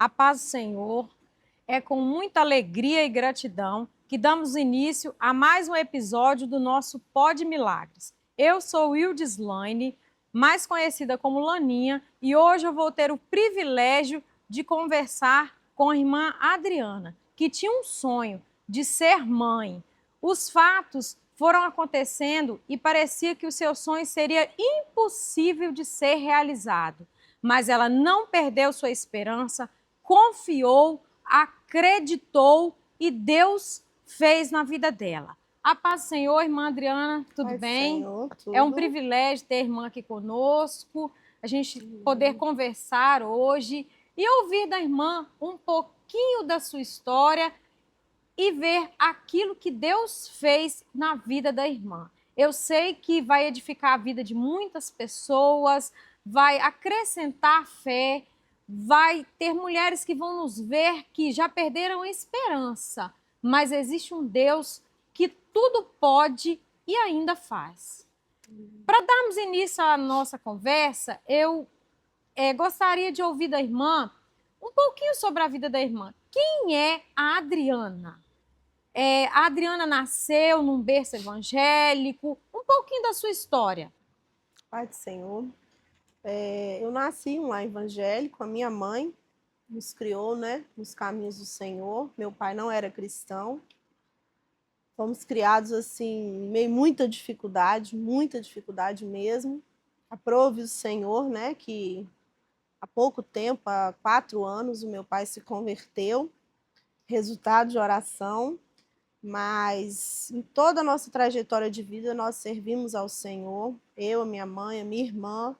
A paz do Senhor. É com muita alegria e gratidão que damos início a mais um episódio do nosso Pod Milagres. Eu sou Wildes Laine, mais conhecida como Laninha, e hoje eu vou ter o privilégio de conversar com a irmã Adriana, que tinha um sonho de ser mãe. Os fatos foram acontecendo e parecia que o seu sonho seria impossível de ser realizado. Mas ela não perdeu sua esperança, confiou, acreditou e Deus fez na vida dela. A paz do Senhor, irmã Adriana, tudo Paz, bem? Senhor, tudo. É um privilégio ter a irmã aqui conosco, a gente poder conversar hoje e ouvir da irmã um pouquinho da sua história e ver aquilo que Deus fez na vida da irmã. Eu sei que vai edificar a vida de muitas pessoas, vai acrescentar fé, vai ter mulheres que vão nos ver que já perderam a esperança, mas existe um Deus que tudo pode e ainda faz. Para darmos início à nossa conversa, eu gostaria de ouvir da irmã um pouquinho sobre a vida da irmã. Quem é a Adriana? A Adriana nasceu num berço evangélico, um pouquinho da sua história. Pai do Senhor. Eu nasci em um lar evangélico, a minha mãe nos criou, né, nos caminhos do Senhor. Meu pai não era cristão. Fomos criados assim, meio muita dificuldade mesmo. Aprove o Senhor, né, que há pouco tempo, há 4 anos, o meu pai se converteu, resultado de oração. Mas em toda a nossa trajetória de vida, nós servimos ao Senhor, eu, a minha mãe, a minha irmã,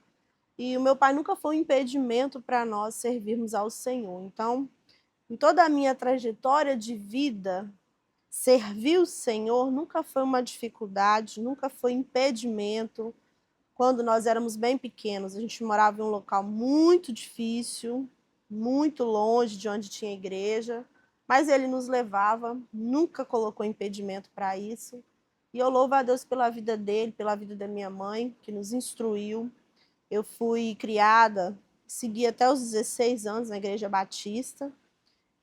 e o meu pai nunca foi um impedimento para nós servirmos ao Senhor. Então, em toda a minha trajetória de vida, servir o Senhor nunca foi uma dificuldade, nunca foi impedimento. Quando nós éramos bem pequenos, a gente morava em um local muito difícil, muito longe de onde tinha igreja, mas ele nos levava, nunca colocou impedimento para isso. E eu louvo a Deus pela vida dele, pela vida da minha mãe, que nos instruiu. Eu fui criada, segui até os 16 anos na Igreja Batista,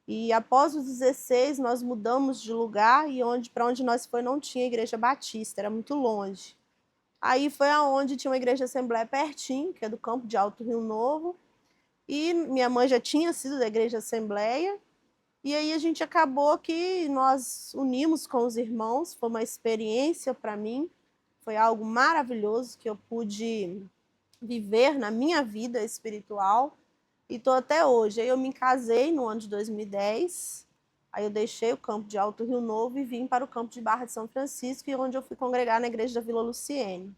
e após os 16 nós mudamos de lugar, e para onde nós foi não tinha Igreja Batista, era muito longe. Aí foi aonde tinha uma igreja Assembleia pertinho, que é do campo de Alto Rio Novo, e minha mãe já tinha sido da igreja Assembleia, e aí a gente acabou que nós unimos com os irmãos, foi uma experiência para mim, foi algo maravilhoso que eu pude viver na minha vida espiritual, e estou até hoje. Aí eu me casei no ano de 2010, aí eu deixei o campo de Alto Rio Novo e vim para o campo de Barra de São Francisco, onde eu fui congregar na igreja da Vila Luciene.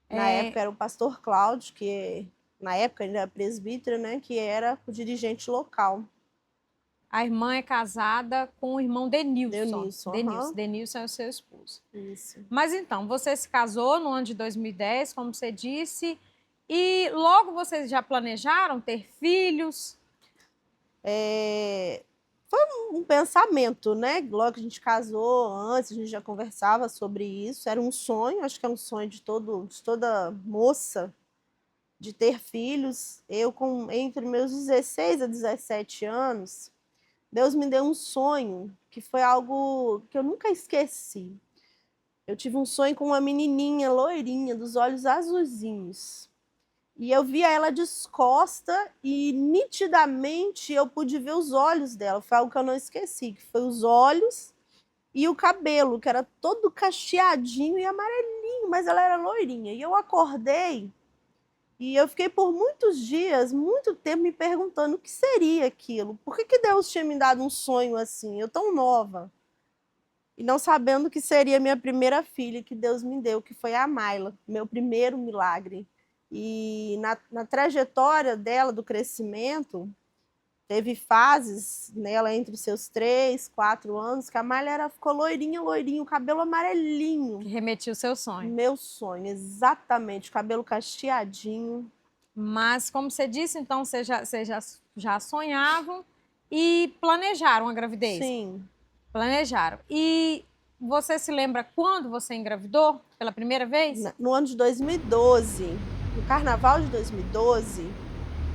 Na época era o pastor Cláudio, que na época ele era presbítero, né, que era o dirigente local. A irmã é casada com o irmão Denilson. Denilson. Denilson é o seu esposo. Isso. Mas então, você se casou no ano de 2010, como você disse, e logo vocês já planejaram ter filhos? Foi um pensamento, né? Logo que a gente casou, antes a gente já conversava sobre isso. Era um sonho, acho que é um sonho de toda moça, de ter filhos. Entre meus 16 a 17 anos, Deus me deu um sonho que foi algo que eu nunca esqueci. Eu tive um sonho com uma menininha loirinha, dos olhos azulzinhos. E eu via ela descosta e nitidamente eu pude ver os olhos dela. Foi algo que eu não esqueci, que foi os olhos e o cabelo, que era todo cacheadinho e amarelinho, mas ela era loirinha. E eu acordei e eu fiquei por muitos dias, muito tempo me perguntando o que seria aquilo. Por que Deus tinha me dado um sonho assim, eu tão nova? E não sabendo que seria minha primeira filha que Deus me deu, que foi a Mayla, meu primeiro milagre. E na trajetória dela, do crescimento, teve fases nela entre os seus 3, 4 anos, que a Mayla ficou loirinha, o cabelo amarelinho. Que remetia o seu sonho. Meu sonho, exatamente, cabelo cacheadinho. Mas, como você disse, então, vocês já sonhavam e planejaram a gravidez? Sim. Planejaram. E você se lembra quando você engravidou pela primeira vez? No ano de 2012, no carnaval de 2012,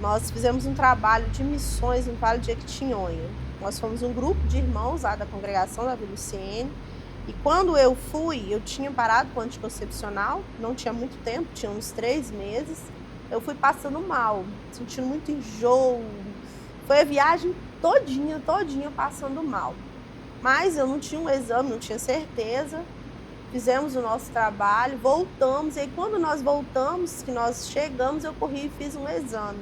nós fizemos um trabalho de missões no Vale de Jequitinhonha. Nós fomos um grupo de irmãos lá da congregação da Vila Luciene. E quando eu fui, eu tinha parado com o anticoncepcional, não tinha muito tempo, tinha uns 3 meses. Eu fui passando mal, sentindo muito enjoo. Foi a viagem todinha passando mal. Mas eu não tinha um exame, não tinha certeza. Fizemos o nosso trabalho, voltamos. E aí, quando nós voltamos, que nós chegamos, eu corri e fiz um exame.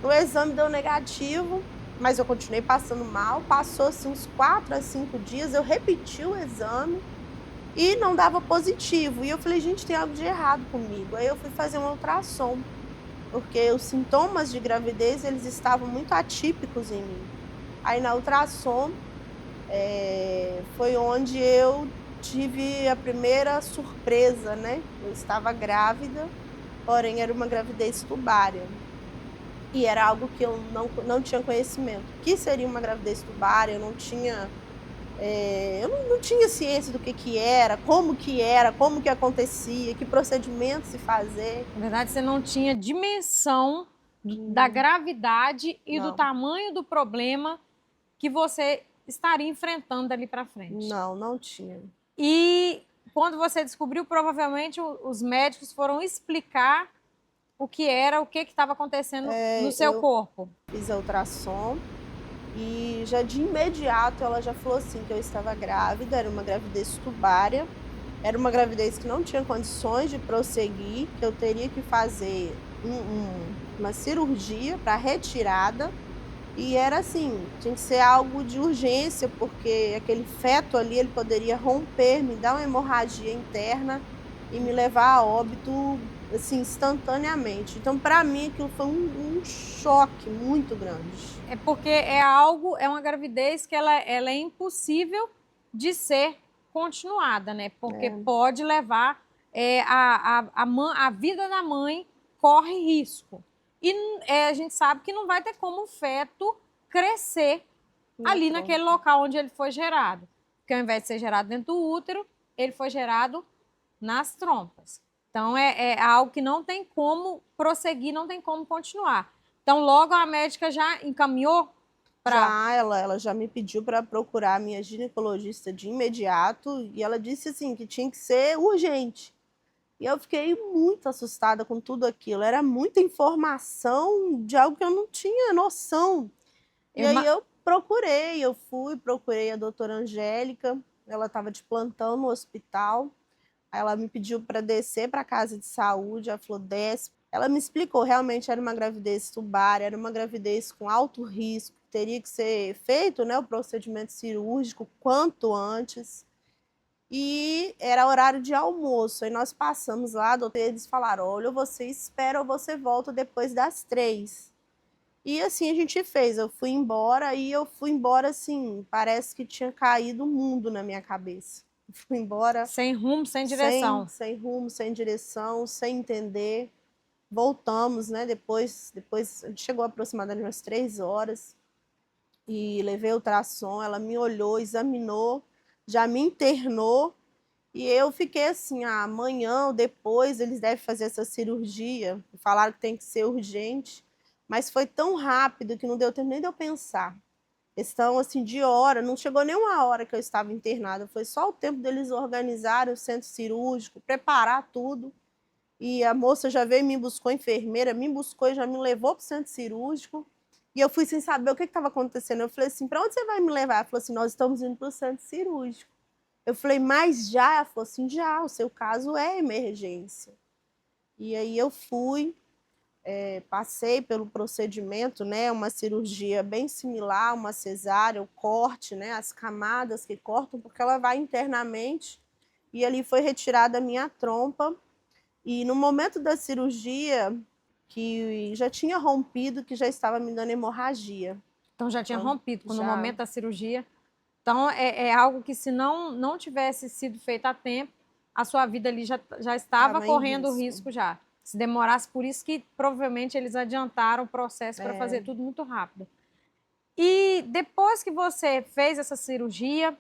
O exame deu negativo, mas eu continuei passando mal. Passou-se uns 4 a 5 dias, eu repeti o exame e não dava positivo. E eu falei, gente, tem algo de errado comigo. Aí eu fui fazer um ultrassom, porque os sintomas de gravidez, eles estavam muito atípicos em mim. Aí na ultrassom, foi onde eu tive a primeira surpresa, né? Eu estava grávida, porém era uma gravidez tubária. E era algo que eu não tinha conhecimento. O que seria uma gravidez tubária? Eu não tinha ciência do que era, como que acontecia, que procedimento se fazer. Na verdade, você não tinha dimensão da gravidade e do tamanho do problema que você estaria enfrentando dali para frente. Não tinha. E quando você descobriu, provavelmente os médicos foram explicar o que estava acontecendo no seu corpo. Fiz a ultrassom e já de imediato ela já falou assim que eu estava grávida, era uma gravidez tubária, era uma gravidez que não tinha condições de prosseguir, que eu teria que fazer uma cirurgia para retirada. E era assim, tinha que ser algo de urgência, porque aquele feto ali, ele poderia romper, me dar uma hemorragia interna e me levar a óbito, assim, instantaneamente. Então, para mim, aquilo foi um choque muito grande. É porque é uma gravidez que ela é impossível de ser continuada, né? Porque pode levar, a vida da mãe corre risco. E a gente sabe que não vai ter como o feto crescer ali naquele local onde ele foi gerado. Porque ao invés de ser gerado dentro do útero, ele foi gerado nas trompas. Então, é algo que não tem como prosseguir, não tem como continuar. Então, logo a médica já encaminhou para... Ela já me pediu para procurar a minha ginecologista de imediato e ela disse assim que tinha que ser urgente. E eu fiquei muito assustada com tudo aquilo. Era muita informação de algo que eu não tinha noção. E aí eu procurei a doutora Angélica. Ela estava de plantão no hospital. Aí ela me pediu para descer para a casa de saúde. Ela falou, desce. Ela me explicou, realmente era uma gravidez tubária, era uma gravidez com alto risco. Teria que ser feito, né, o procedimento cirúrgico quanto antes. E era horário de almoço, aí nós passamos lá, eles falaram, olha, você espera ou você volta depois das 3. E assim a gente fez, eu fui embora assim, parece que tinha caído o mundo na minha cabeça. Eu fui embora... Sem rumo, sem direção. Sem rumo, sem direção, sem entender. Voltamos, né, depois a gente chegou aproximadamente umas 3 horas e levei o ultrassom, ela me olhou, examinou, já me internou e eu fiquei assim, amanhã ou depois eles devem fazer essa cirurgia. Falaram que tem que ser urgente, mas foi tão rápido que não deu tempo nem de eu pensar. Questão assim de hora, não chegou nem uma hora que eu estava internada, foi só o tempo deles organizarem o centro cirúrgico, preparar tudo. E a moça já veio, me buscou, a enfermeira me buscou e já me levou para o centro cirúrgico. E eu fui sem saber o que estava acontecendo. Eu falei assim, para onde você vai me levar? Ela falou assim, nós estamos indo para o centro cirúrgico. Eu falei, mas já? Ela falou assim, já, o seu caso é emergência. E aí eu fui, passei pelo procedimento, né, uma cirurgia bem similar, uma cesárea, o corte, né, as camadas que cortam, porque ela vai internamente. E ali foi retirada a minha trompa. E no momento da cirurgia, que já tinha rompido, que já estava me dando hemorragia. Então já tinha rompido no momento da cirurgia. Então é algo que se não tivesse sido feito a tempo, a sua vida ali já estava correndo risco já. Se demorasse, por isso que provavelmente eles adiantaram o processo para fazer tudo muito rápido. E depois que você fez essa cirurgia,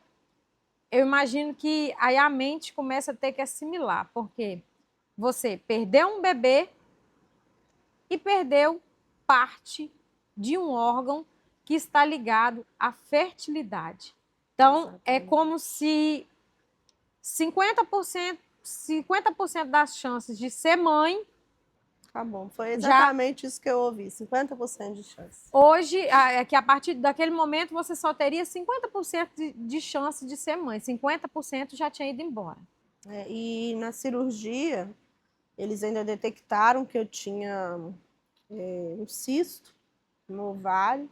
eu imagino que aí a mente começa a ter que assimilar, porque você perdeu um bebê e perdeu parte de um órgão que está ligado à fertilidade. Então, é Exatamente. como se 50% das chances de ser mãe, Tá bom, foi já exatamente isso que eu ouvi, 50% de chance. hoje, é que a partir daquele momento você só teria 50% de chance de ser mãe, 50% já tinha ido embora. E na cirurgia, eles ainda detectaram que eu tinha um cisto no ovário,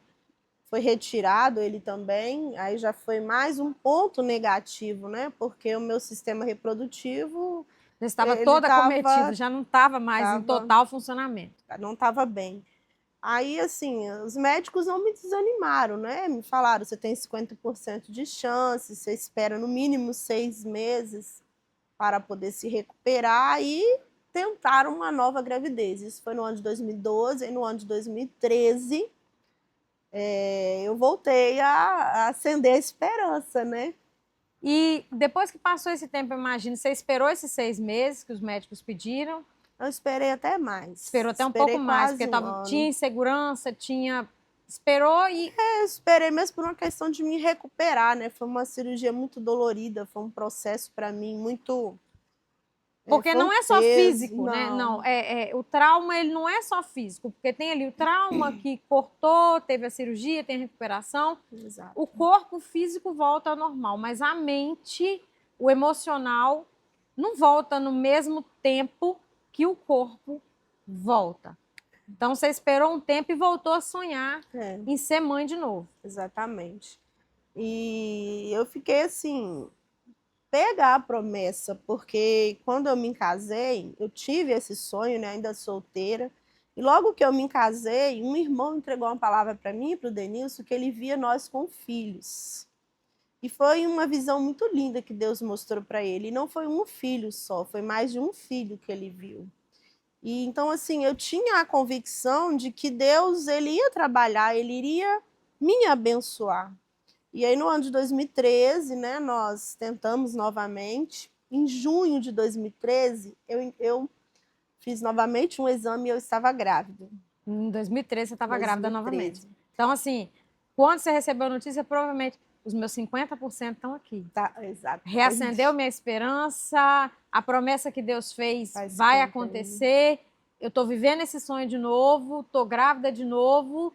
foi retirado ele também, aí já foi mais um ponto negativo, né? Porque o meu sistema reprodutivo, Já estava ele todo acometido, já não estava mais em tava, total funcionamento. não estava bem. Aí, assim, os médicos não me desanimaram, né? Me falaram, você tem 50% de chance, você espera no mínimo 6 meses para poder se recuperar e tentaram uma nova gravidez. Isso foi no ano de 2012 e no ano de 2013 eu voltei a acender a esperança, né? E depois que passou esse tempo, eu imagino, você esperou esses 6 meses que os médicos pediram? Eu esperei até mais. Esperou até um Esperei pouco mais, quase porque um tinha ano. insegurança, tinha. Esperou e. Eu esperei mesmo por uma questão de me recuperar, né? Foi uma cirurgia muito dolorida, foi um processo para mim muito. Porque Foi um não é só peso, físico, né? Não, não. o trauma ele não é só físico, porque tem ali o trauma que cortou, teve a cirurgia, tem a recuperação. Exato. O corpo físico volta ao normal, mas a mente, o emocional, não volta no mesmo tempo que o corpo volta. Então você esperou um tempo e voltou a sonhar em ser mãe de novo. Exatamente. E eu fiquei assim, pegar a promessa, porque quando eu me casei, eu tive esse sonho, né, ainda solteira, e logo que eu me casei, um irmão entregou uma palavra para mim e para o Denilson, que ele via nós com filhos. E foi uma visão muito linda que Deus mostrou para ele. E não foi um filho só, foi mais de um filho que ele viu. E então, assim, eu tinha a convicção de que Deus ele ia trabalhar, ele iria me abençoar. E aí, no ano de 2013, né, nós tentamos novamente. Em junho de 2013, eu fiz novamente um exame e eu estava grávida. Em 2013 você estava grávida 2013. novamente. Então, assim, quando você recebeu a notícia, provavelmente os meus 50% estão aqui. Tá, exato. Reacendeu minha esperança, a promessa que Deus fez vai cumprindo. acontecer. Eu estou vivendo esse sonho de novo, estou grávida de novo.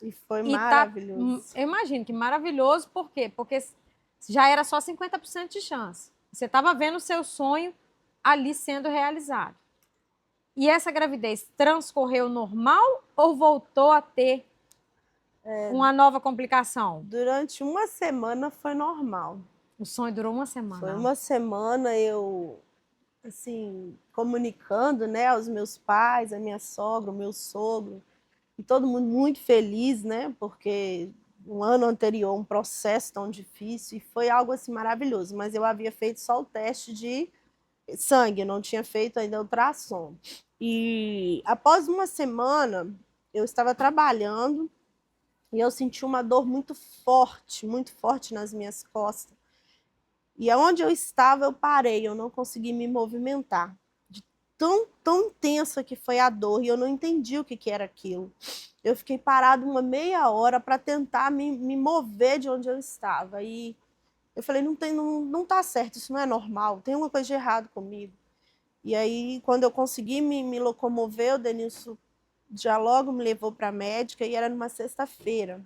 E foi E maravilhoso. Eu imagino que maravilhoso, por quê? Porque já era só 50% de chance. Você estava vendo o seu sonho ali sendo realizado. E essa gravidez transcorreu normal ou voltou a ter uma nova complicação? Durante uma semana foi normal. O sonho durou uma semana. Foi uma semana eu, assim, comunicando, né, aos meus pais, a minha sogra, o meu sogro, e todo mundo muito feliz, né, porque um ano anterior, um processo tão difícil, e foi algo assim maravilhoso, mas eu havia feito só o teste de sangue, eu não tinha feito ainda ultrassom. E após uma semana, eu estava trabalhando e eu senti uma dor muito forte nas minhas costas. E aonde eu estava, eu parei, eu não consegui me movimentar. De tão intensa que foi a dor, e eu não entendi o que era aquilo. Eu fiquei parada uma meia hora para tentar me mover de onde eu estava. E eu falei, não tá certo, isso não é normal, tem uma coisa de errado comigo. E aí, quando eu consegui me locomover, o Denilson já logo me levou para a médica, e era numa sexta-feira.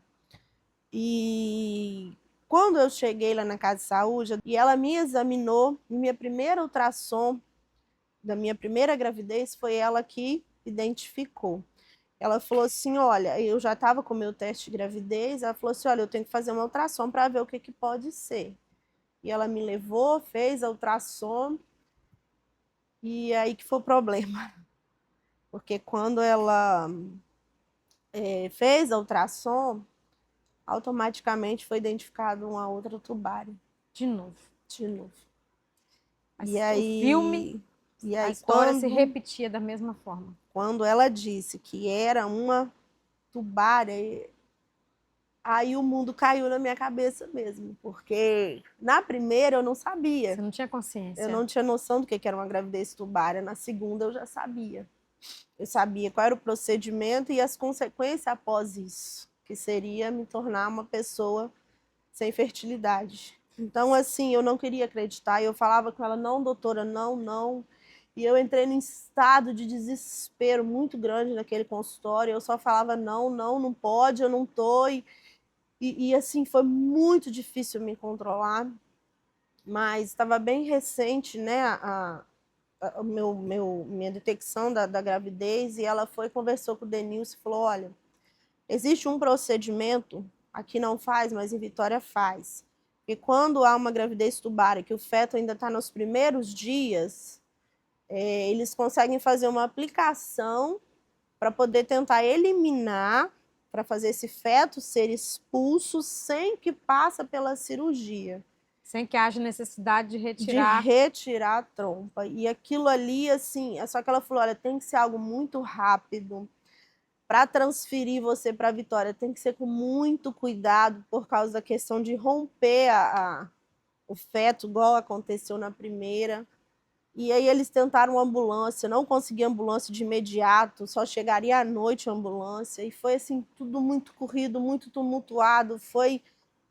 E quando eu cheguei lá na casa de saúde, e ela me examinou, minha primeira ultrassom da minha primeira gravidez foi ela que identificou. Ela falou assim, olha, eu já estava com o meu teste de gravidez, ela falou assim, olha, eu tenho que fazer uma ultrassom para ver o que pode ser. E ela me levou, fez a ultrassom, e aí que foi o problema. Porque quando ela fez a ultrassom, automaticamente foi identificado uma outra tubária. De novo. De novo. E aí, a história se repetia da mesma forma. Quando ela disse que era uma tubária, aí o mundo caiu na minha cabeça mesmo, porque na primeira eu não sabia. Você não tinha consciência. Eu não tinha noção do que era uma gravidez tubária. Na segunda eu já sabia. Eu sabia qual era o procedimento e as consequências após isso, que seria me tornar uma pessoa sem fertilidade. Então, assim, eu não queria acreditar. Eu falava com ela, não, doutora, não, não. E eu entrei num estado de desespero muito grande naquele consultório. Eu só falava, não, não, não pode, eu não tô. Assim, foi muito difícil me controlar. Mas estava bem recente, né, minha detecção da gravidez, e ela foi, conversou com o Denilson e falou, olha, existe um procedimento, aqui não faz, mas em Vitória faz. E quando há uma gravidez tubária, que o feto ainda está nos primeiros dias, eles conseguem fazer uma aplicação para poder tentar eliminar, para fazer esse feto ser expulso sem que passe pela cirurgia. Sem que haja necessidade de De retirar. retirar a trompa. E aquilo ali, assim, só que ela falou, olha, tem que ser algo muito rápido. Para transferir você para a Vitória, tem que ser com muito cuidado por causa da questão de romper o feto, igual aconteceu na primeira. E aí eles tentaram ambulância, não conseguiam ambulância de imediato, só chegaria à noite a ambulância. E foi assim, tudo muito corrido, muito tumultuado, foi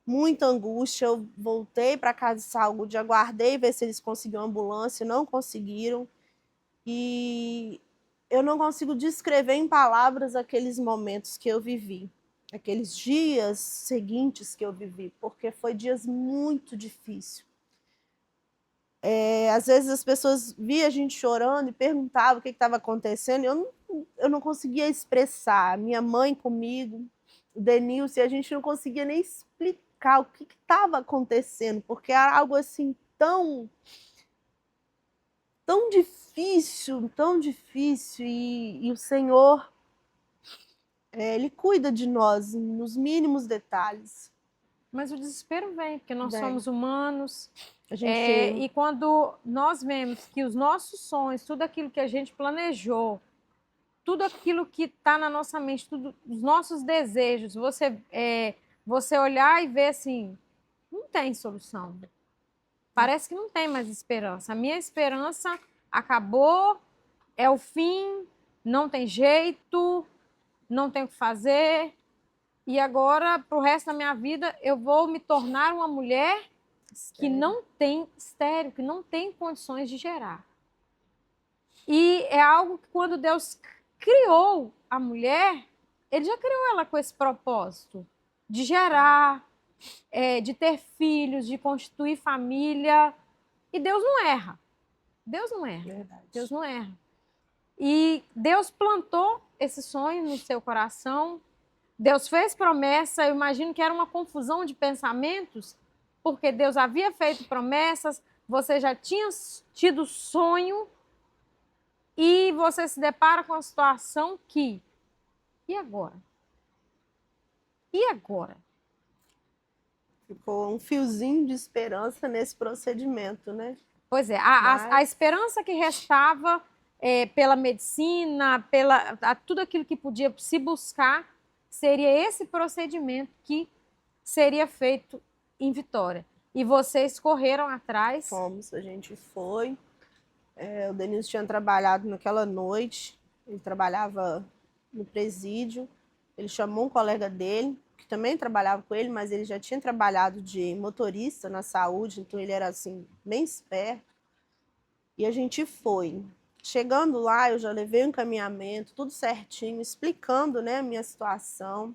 muita angústia. Eu voltei para a casa de saúde, aguardei ver se eles conseguiam ambulância, não conseguiram. E eu não consigo descrever em palavras aqueles momentos que eu vivi, aqueles dias seguintes que eu vivi, porque foi dias muito difíceis. Às vezes as pessoas via a gente chorando e perguntavam o que estava acontecendo, eu não conseguia expressar. Minha mãe comigo, o Denilson, e a gente não conseguia nem explicar o que estava acontecendo, porque era algo assim tão tão difícil, e o Senhor, Ele cuida de nós nos mínimos detalhes. Mas o desespero vem, porque nós Vem. somos humanos. A gente... E quando nós vemos que os nossos sonhos, tudo aquilo que a gente planejou, tudo aquilo que está na nossa mente, tudo, os nossos desejos, você olhar e ver assim, não tem solução. Parece que não tem mais esperança. A minha esperança acabou, é o fim, não tem jeito, não tem o que fazer. E agora, para o resto da minha vida, eu vou me tornar uma mulher que não tem estéril, que não tem condições de gerar. E é algo que quando Deus criou a mulher, ele já criou ela com esse propósito de gerar, de ter filhos, de constituir família. E Deus não erra. Deus não erra. Verdade. Deus não erra. E Deus plantou esse sonho no seu coração. Deus fez promessa. Eu imagino que era uma confusão de pensamentos, porque Deus havia feito promessas, você já tinha tido sonho, e você se depara com a situação que... E agora? E agora? Ficou um fiozinho de esperança nesse procedimento, né? Pois é, a esperança que restava pela medicina, tudo aquilo que podia se buscar, seria esse procedimento que seria feito em Vitória. E vocês correram atrás? Fomos, a gente foi. O Denilson tinha trabalhado naquela noite, ele trabalhava no presídio, ele chamou um colega dele, que também trabalhava com ele, mas ele já tinha trabalhado de motorista na saúde, então ele era assim, bem esperto. E a gente foi. Chegando lá, eu já levei um encaminhamento, tudo certinho, explicando, né, a minha situação.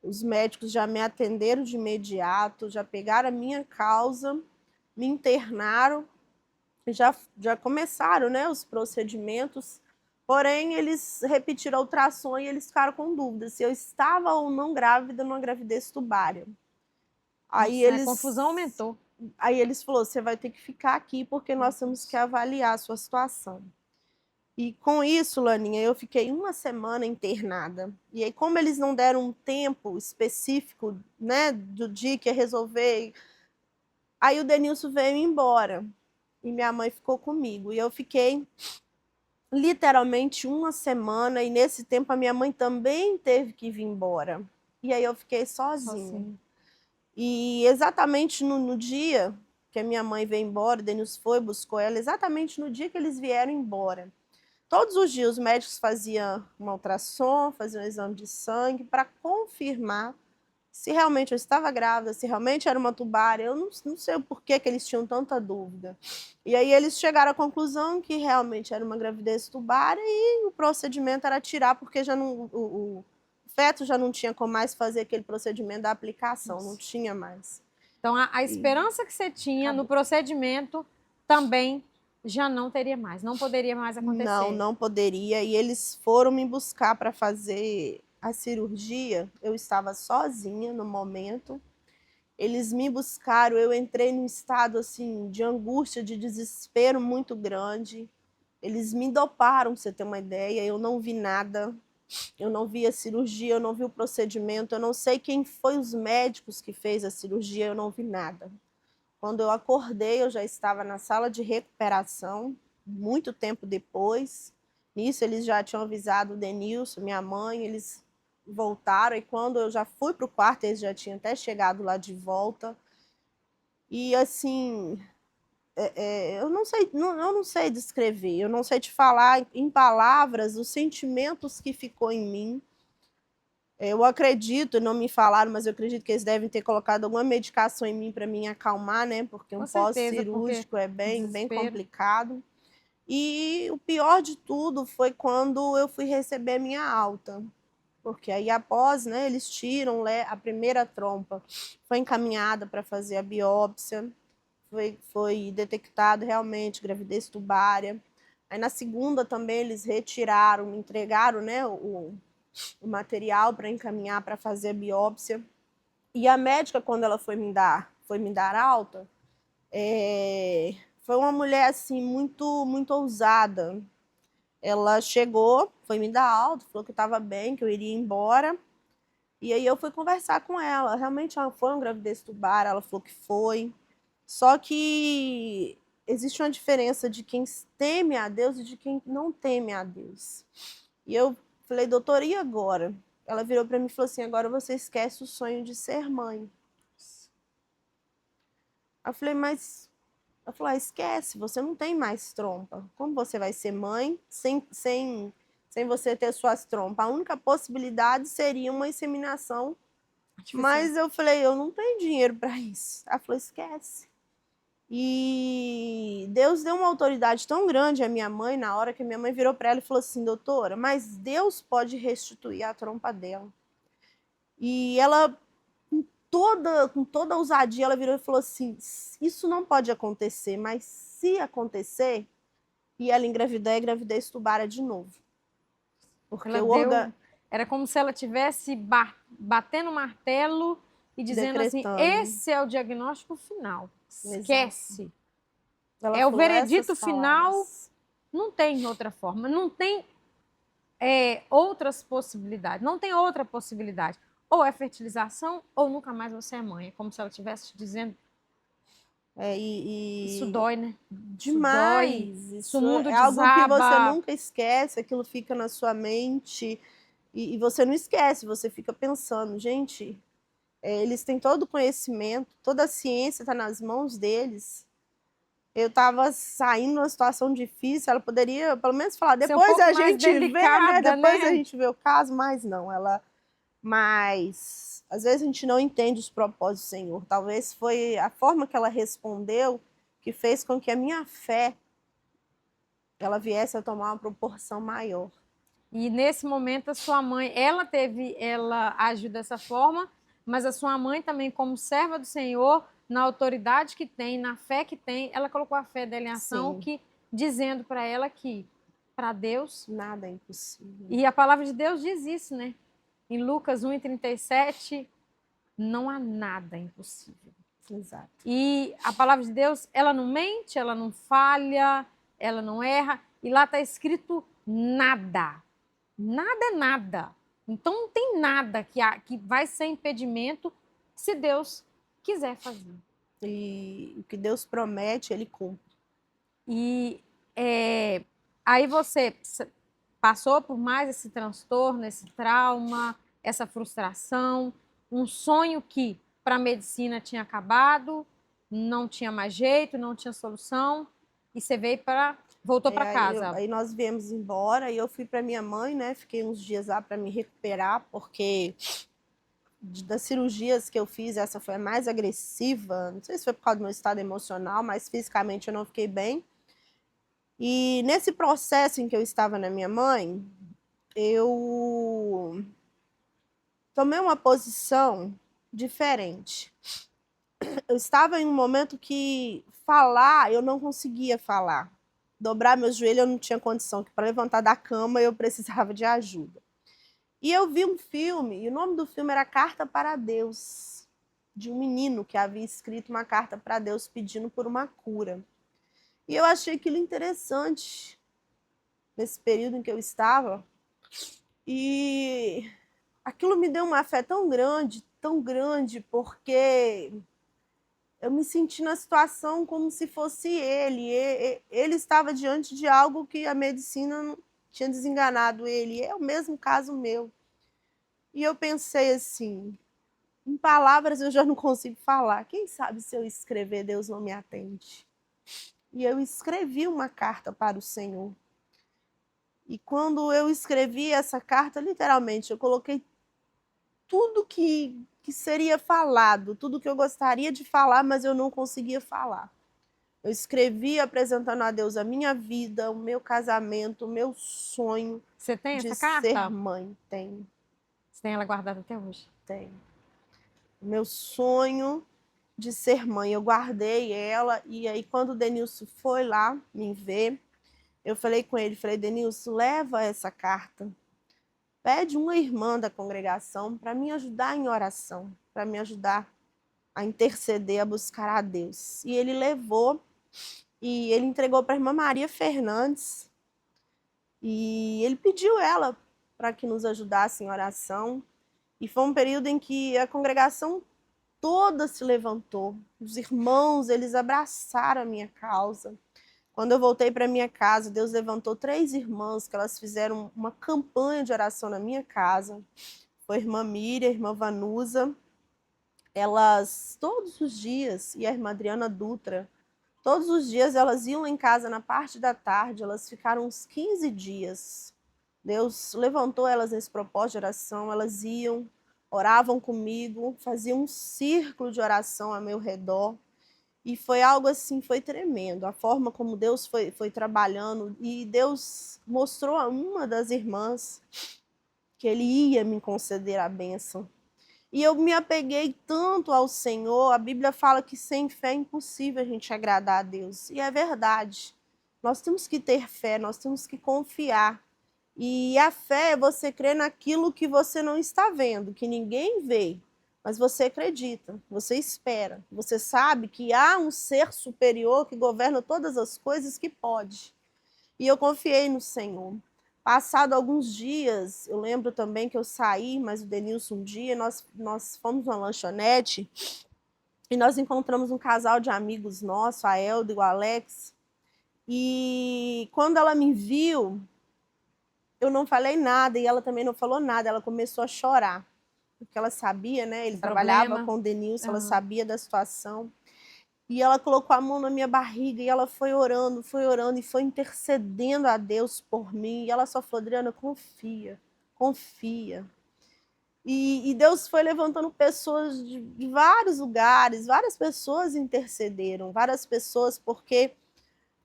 Os médicos já me atenderam de imediato, já pegaram a minha causa, me internaram, já começaram, né, os procedimentos, porém eles repetiram a ultrassom e eles ficaram com dúvida se eu estava ou não grávida numa gravidez tubária. Aí a confusão aumentou. Aí eles falaram, você vai ter que ficar aqui porque nós temos que avaliar a sua situação. E com isso, Laninha, eu fiquei uma semana internada. E aí, como eles não deram um tempo específico, né, do dia que ia resolver, aí o Denilson veio embora. E minha mãe ficou comigo. E eu fiquei literalmente uma semana. E nesse tempo a minha mãe também teve que vir embora. E aí eu fiquei sozinha. E exatamente no dia que a minha mãe veio embora, o Denilson foi, buscou ela, exatamente no dia que eles vieram embora, todos os dias os médicos faziam uma ultrassom, faziam um exame de sangue para confirmar se realmente eu estava grávida, se realmente era uma tubária. Eu não sei o porquê que eles tinham tanta dúvida. E aí eles chegaram à conclusão que realmente era uma gravidez tubária e o procedimento era tirar, porque já não, o feto já não tinha como mais fazer aquele procedimento da aplicação, não tinha mais. Então, a esperança que você tinha no procedimento também já não teria mais, não poderia mais acontecer. Não poderia. E eles foram me buscar para fazer a cirurgia. Eu estava sozinha no momento. Eles me buscaram, eu entrei num estado assim de angústia, de desespero muito grande. Eles me doparam, pra você ter uma ideia. Eu não vi nada. Eu não vi a cirurgia, eu não vi o procedimento, eu não sei quem foi os médicos que fez a cirurgia, eu não vi nada. Quando eu acordei, eu já estava na sala de recuperação, muito tempo depois. Nisso, eles já tinham avisado o Denilson, minha mãe, eles voltaram. E quando eu já fui para o quarto, eles já tinham até chegado lá de volta. E assim, eu não sei descrever, eu não sei te falar em palavras os sentimentos que ficou em mim. Eu acredito, não me falaram, mas eu acredito que eles devem ter colocado alguma medicação em mim para me acalmar, né? Porque um pós-cirúrgico é bem complicado. E o pior de tudo foi quando eu fui receber minha alta. Porque aí após, né, eles tiram a primeira trompa, foi encaminhada para fazer a biópsia, foi detectado realmente gravidez tubária. Aí na segunda também eles retiraram, me entregaram, né, o material para encaminhar para fazer a biópsia. E a médica, quando ela foi me dar alta, foi uma mulher assim muito ousada. Ela chegou, foi me dar alta, falou que estava bem, que eu iria embora. E aí eu fui conversar com ela. Realmente ela foi uma gravidez tubária, ela falou que foi. Só que existe uma diferença de quem teme a Deus e de quem não teme a Deus. E eu falei, doutora, e agora? Ela virou para mim e falou assim, agora você esquece o sonho de ser mãe. Eu falei, mas... Ela falou, esquece, você não tem mais trompa. Como você vai ser mãe sem você ter suas trompas? A única possibilidade seria uma inseminação. Mas eu falei, eu não tenho dinheiro para isso. Ela falou, esquece. E Deus deu uma autoridade tão grande à minha mãe, na hora que minha mãe virou para ela e falou assim, doutora, mas Deus pode restituir a trompa dela. E ela, com toda a ousadia, ela virou e falou assim, isso não pode acontecer, mas se acontecer, e ela engravidar, é gravidez tubária de novo. Porque ela o deu, órgão... era como se ela tivesse batendo o martelo e dizendo decretando. assim, esse é o diagnóstico final, esquece. Ela É o falou veredito essas final, palavras. não tem outra forma, não tem outras possibilidades, não tem outra possibilidade. Ou é fertilização, ou nunca mais você é mãe. É como se ela estivesse te dizendo. Isso dói, né? Demais. Isso o mundo é algo que você desaba. nunca esquece, aquilo fica na sua mente e você não esquece, você fica pensando, gente, eles têm todo o conhecimento, toda a ciência está nas mãos deles. Eu estava saindo numa situação difícil, ela poderia pelo menos falar, Ser um depois pouco a mais gente vê, né? delicada, Depois né? a gente vê o caso, mas não, mas às vezes a gente não entende os propósitos do Senhor. Talvez foi a forma que ela respondeu que fez com que a minha fé ela viesse a tomar uma proporção maior. E nesse momento a sua mãe, ela agiu dessa forma, mas a sua mãe também, como serva do Senhor, na autoridade que tem, na fé que tem, ela colocou a fé dela em ação, dizendo para ela que para Deus nada é impossível. E a palavra de Deus diz isso, né? Em Lucas 1:37, não há nada impossível. Exato. E a palavra de Deus, ela não mente, ela não falha, ela não erra. E lá está escrito nada. Nada é nada. Então não tem nada que vai ser impedimento se Deus quiser fazer. E o que Deus promete, Ele cumpre. E aí você passou por mais esse transtorno, esse trauma, essa frustração, um sonho que para a medicina tinha acabado, não tinha mais jeito, não tinha solução. E você voltou para casa. Aí nós viemos embora e eu fui para minha mãe, né? Fiquei uns dias lá para me recuperar, porque das cirurgias que eu fiz, essa foi a mais agressiva. Não sei se foi por causa do meu estado emocional, mas fisicamente eu não fiquei bem. E nesse processo em que eu estava na minha mãe, eu tomei uma posição diferente. Eu estava em um momento que falar, eu não conseguia falar. Dobrar meu joelho eu não tinha condição, que para levantar da cama eu precisava de ajuda. E eu vi um filme, e o nome do filme era Carta para Deus, de um menino que havia escrito uma carta para Deus pedindo por uma cura. E eu achei aquilo interessante nesse período em que eu estava. E aquilo me deu uma fé tão grande, porque eu me senti na situação como se fosse ele. Ele estava diante de algo que a medicina tinha desenganado ele. É o mesmo caso meu. E eu pensei assim, em palavras eu já não consigo falar. Quem sabe se eu escrever, Deus não me atende. E eu escrevi uma carta para o Senhor. E quando eu escrevi essa carta, literalmente, eu coloquei tudo que seria falado, tudo que eu gostaria de falar, mas eu não conseguia falar. Eu escrevi apresentando a Deus a minha vida, o meu casamento, o meu sonho. Você tem de essa carta? ser mãe. Tenho. Você tem ela guardada até hoje? Tenho. O meu sonho de ser mãe, eu guardei ela, e aí quando o Denilson foi lá me ver, eu falei com ele, Denilson, leva essa carta, pede uma irmã da congregação para me ajudar em oração, para me ajudar a interceder, a buscar a Deus. E ele levou, e ele entregou para a irmã Maria Fernandes, e ele pediu ela para que nos ajudasse em oração. E foi um período em que a congregação toda se levantou. Os irmãos, eles abraçaram a minha causa. Quando eu voltei para minha casa, Deus levantou 3 irmãs que elas fizeram uma campanha de oração na minha casa. Foi a irmã Miriam, a irmã Vanusa. Elas, todos os dias, e a irmã Adriana Dutra, todos os dias elas iam lá em casa na parte da tarde, elas ficaram uns 15 dias. Deus levantou elas nesse propósito de oração, elas iam, oravam comigo, faziam um círculo de oração ao meu redor. E foi algo assim, foi tremendo. A forma como Deus foi trabalhando. E Deus mostrou a uma das irmãs que Ele ia me conceder a bênção. E eu me apeguei tanto ao Senhor. A Bíblia fala que sem fé é impossível a gente agradar a Deus. E é verdade. Nós temos que ter fé, nós temos que confiar. E a fé é você crer naquilo que você não está vendo, que ninguém vê, mas você acredita, você espera, você sabe que há um ser superior que governa todas as coisas que pode. E eu confiei no Senhor. Passado alguns dias, eu lembro também que eu saí, mas o Denilson um dia, nós fomos numa lanchonete e nós encontramos um casal de amigos nossos, a Elda e o Alex, e quando ela me viu, eu não falei nada e ela também não falou nada, ela começou a chorar, porque ela sabia, né? Ele trabalhava com o Denilson, ela sabia da situação. E ela colocou a mão na minha barriga e ela foi orando e foi intercedendo a Deus por mim. E ela só falou, Adriana, confia, confia. E Deus foi levantando pessoas de vários lugares, várias pessoas intercederam, várias pessoas, porque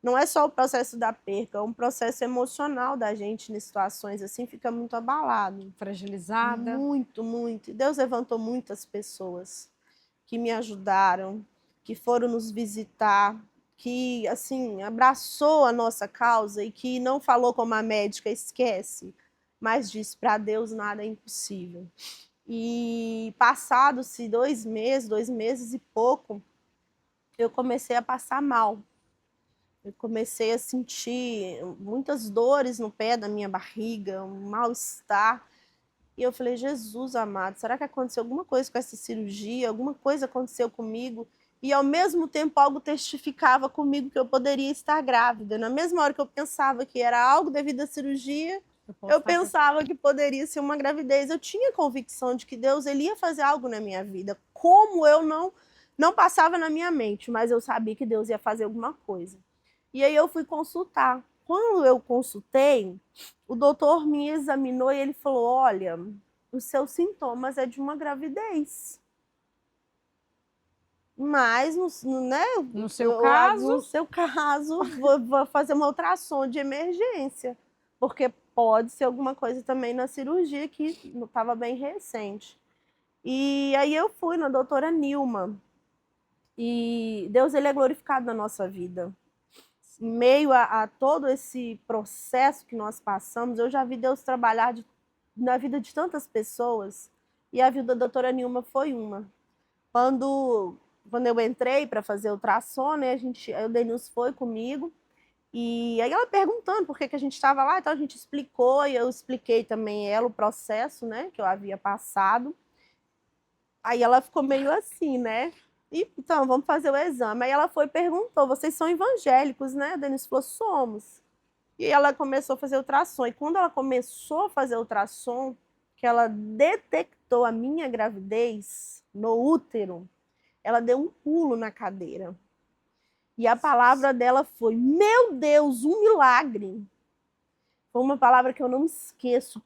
não é só o processo da perca, é um processo emocional da gente em situações assim, fica muito abalado. Fragilizada. Muito, muito. E Deus levantou muitas pessoas que me ajudaram, que foram nos visitar, que, assim, abraçou a nossa causa e que não falou como a médica, esquece, mas disse, para Deus nada é impossível. E passados-se 2 meses e pouco, eu comecei a passar mal. Eu comecei a sentir muitas dores no pé da minha barriga, um mal-estar. E eu falei, Jesus amado, será que aconteceu alguma coisa com essa cirurgia? Alguma coisa aconteceu comigo? E ao mesmo tempo algo testificava comigo que eu poderia estar grávida. Na mesma hora que eu pensava que era algo devido à cirurgia, eu pensava que poderia ser uma gravidez. Eu tinha convicção de que Deus ele ia fazer algo na minha vida. Como eu não passava na minha mente, mas eu sabia que Deus ia fazer alguma coisa. E aí eu fui consultar. Quando eu consultei, o doutor me examinou e ele falou: olha, os seus sintomas é de uma gravidez. Mas, né, No seu caso, no seu caso, vou fazer uma ultrassom de emergência, porque pode ser alguma coisa também na cirurgia que estava bem recente. E aí eu fui na doutora Nilma. E Deus, ele é glorificado na nossa vida. Em meio a todo esse processo que nós passamos, eu já vi Deus trabalhar na vida de tantas pessoas, e a vida da doutora Nilma foi uma. Quando eu entrei para fazer ultrassom, né, o Denilson foi comigo, e aí ela perguntando por que a gente estava lá, então a gente explicou, e eu expliquei também ela o processo, né, que eu havia passado. Aí ela ficou meio assim, né? E, então, vamos fazer o exame. Aí ela foi e perguntou: vocês são evangélicos, né? A Denise falou: somos. E ela começou a fazer ultrassom. E quando ela começou a fazer ultrassom, que ela detectou a minha gravidez no útero, ela deu um pulo na cadeira. E a palavra dela foi: meu Deus, um milagre. Foi uma palavra que eu não esqueço,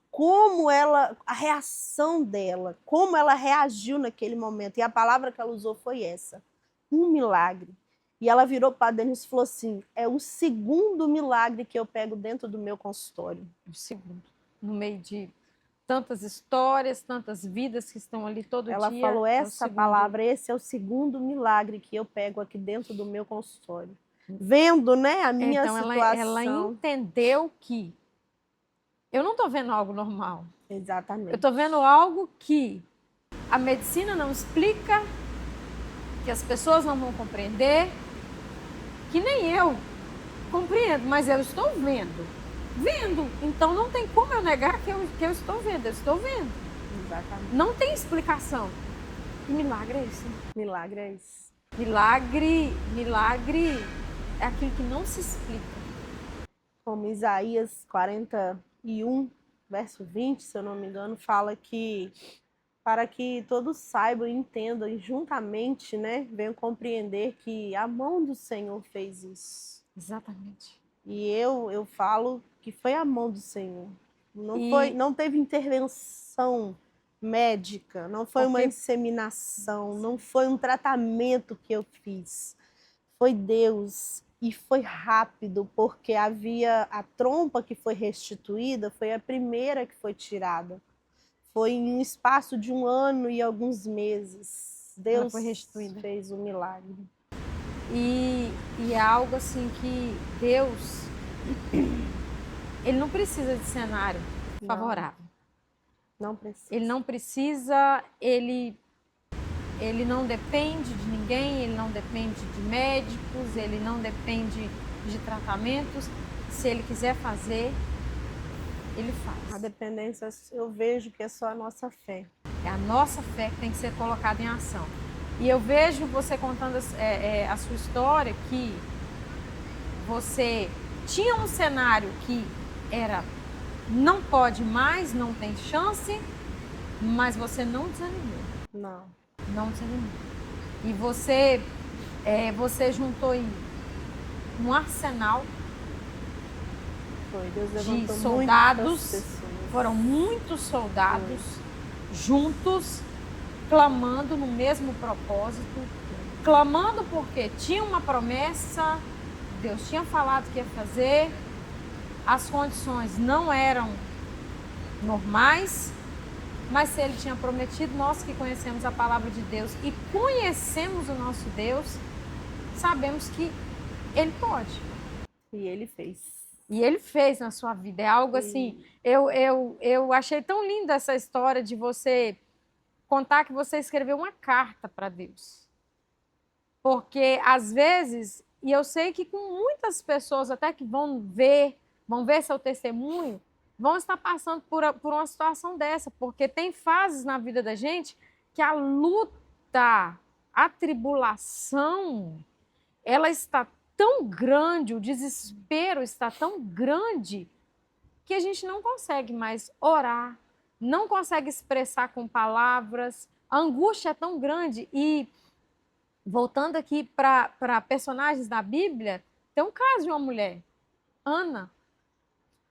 a reação dela, como ela reagiu naquele momento. E a palavra que ela usou foi essa: um milagre. E ela virou para a Denise e falou assim: é o segundo milagre que eu pego dentro do meu consultório. o segundo, no meio de tantas histórias, tantas vidas que estão ali todo Ela dia. falou essa segundo... palavra: esse é o segundo milagre que eu pego aqui dentro do meu consultório. Vendo, né, a minha então, situação. Ela entendeu que eu não estou vendo algo normal. Exatamente. Eu estou vendo algo que a medicina não explica, que as pessoas não vão compreender, que nem eu compreendo, mas eu estou vendo. Vendo. Então não tem como eu negar que eu estou vendo. Eu estou vendo. Exatamente. Não tem explicação. Que milagre é esse? Milagre é isso. Milagre é aquilo que não se explica. Como Isaías 41, verso 20, se eu não me engano, fala que para que todos saibam e entendam e juntamente, né, venham compreender que a mão do Senhor fez isso. Exatamente. E eu falo que foi a mão do Senhor. Não teve intervenção médica, não foi uma inseminação, não foi um tratamento que eu fiz. Foi Deus. E foi rápido, porque havia a trompa que foi restituída, foi a primeira que foi tirada. Foi em um espaço de 1 ano e alguns meses. Deus fez um milagre. E é algo assim que Deus, ele não precisa de cenário favorável. Não precisa. Ele não precisa, ele não depende de ninguém, ele não depende de médicos, ele não depende de tratamentos. Se ele quiser fazer, ele faz. A dependência, eu vejo que é só a nossa fé. É a nossa fé que tem que ser colocada em ação. E eu vejo você contando a sua história, que você tinha um cenário que era não pode mais, não tem chance, mas você não desanimou. Não desanimou. E você juntou aí um arsenal de soldados, foram muitos soldados juntos, clamando no mesmo propósito, clamando porque tinha uma promessa, Deus tinha falado que ia fazer, as condições não eram normais, mas se ele tinha prometido, nós que conhecemos a palavra de Deus e conhecemos o nosso Deus, sabemos que ele pode. E ele fez. E ele fez na sua vida. É algo assim, eu achei tão linda essa história de você contar que você escreveu uma carta para Deus. Porque às vezes, e eu sei que com muitas pessoas até que vão ver seu testemunho, vão estar passando por uma situação dessa, porque tem fases na vida da gente que a luta, a tribulação, ela está tão grande, o desespero está tão grande, que a gente não consegue mais orar, não consegue expressar com palavras, a angústia é tão grande. E voltando aqui para personagens da Bíblia, Tem um caso de uma mulher, Ana.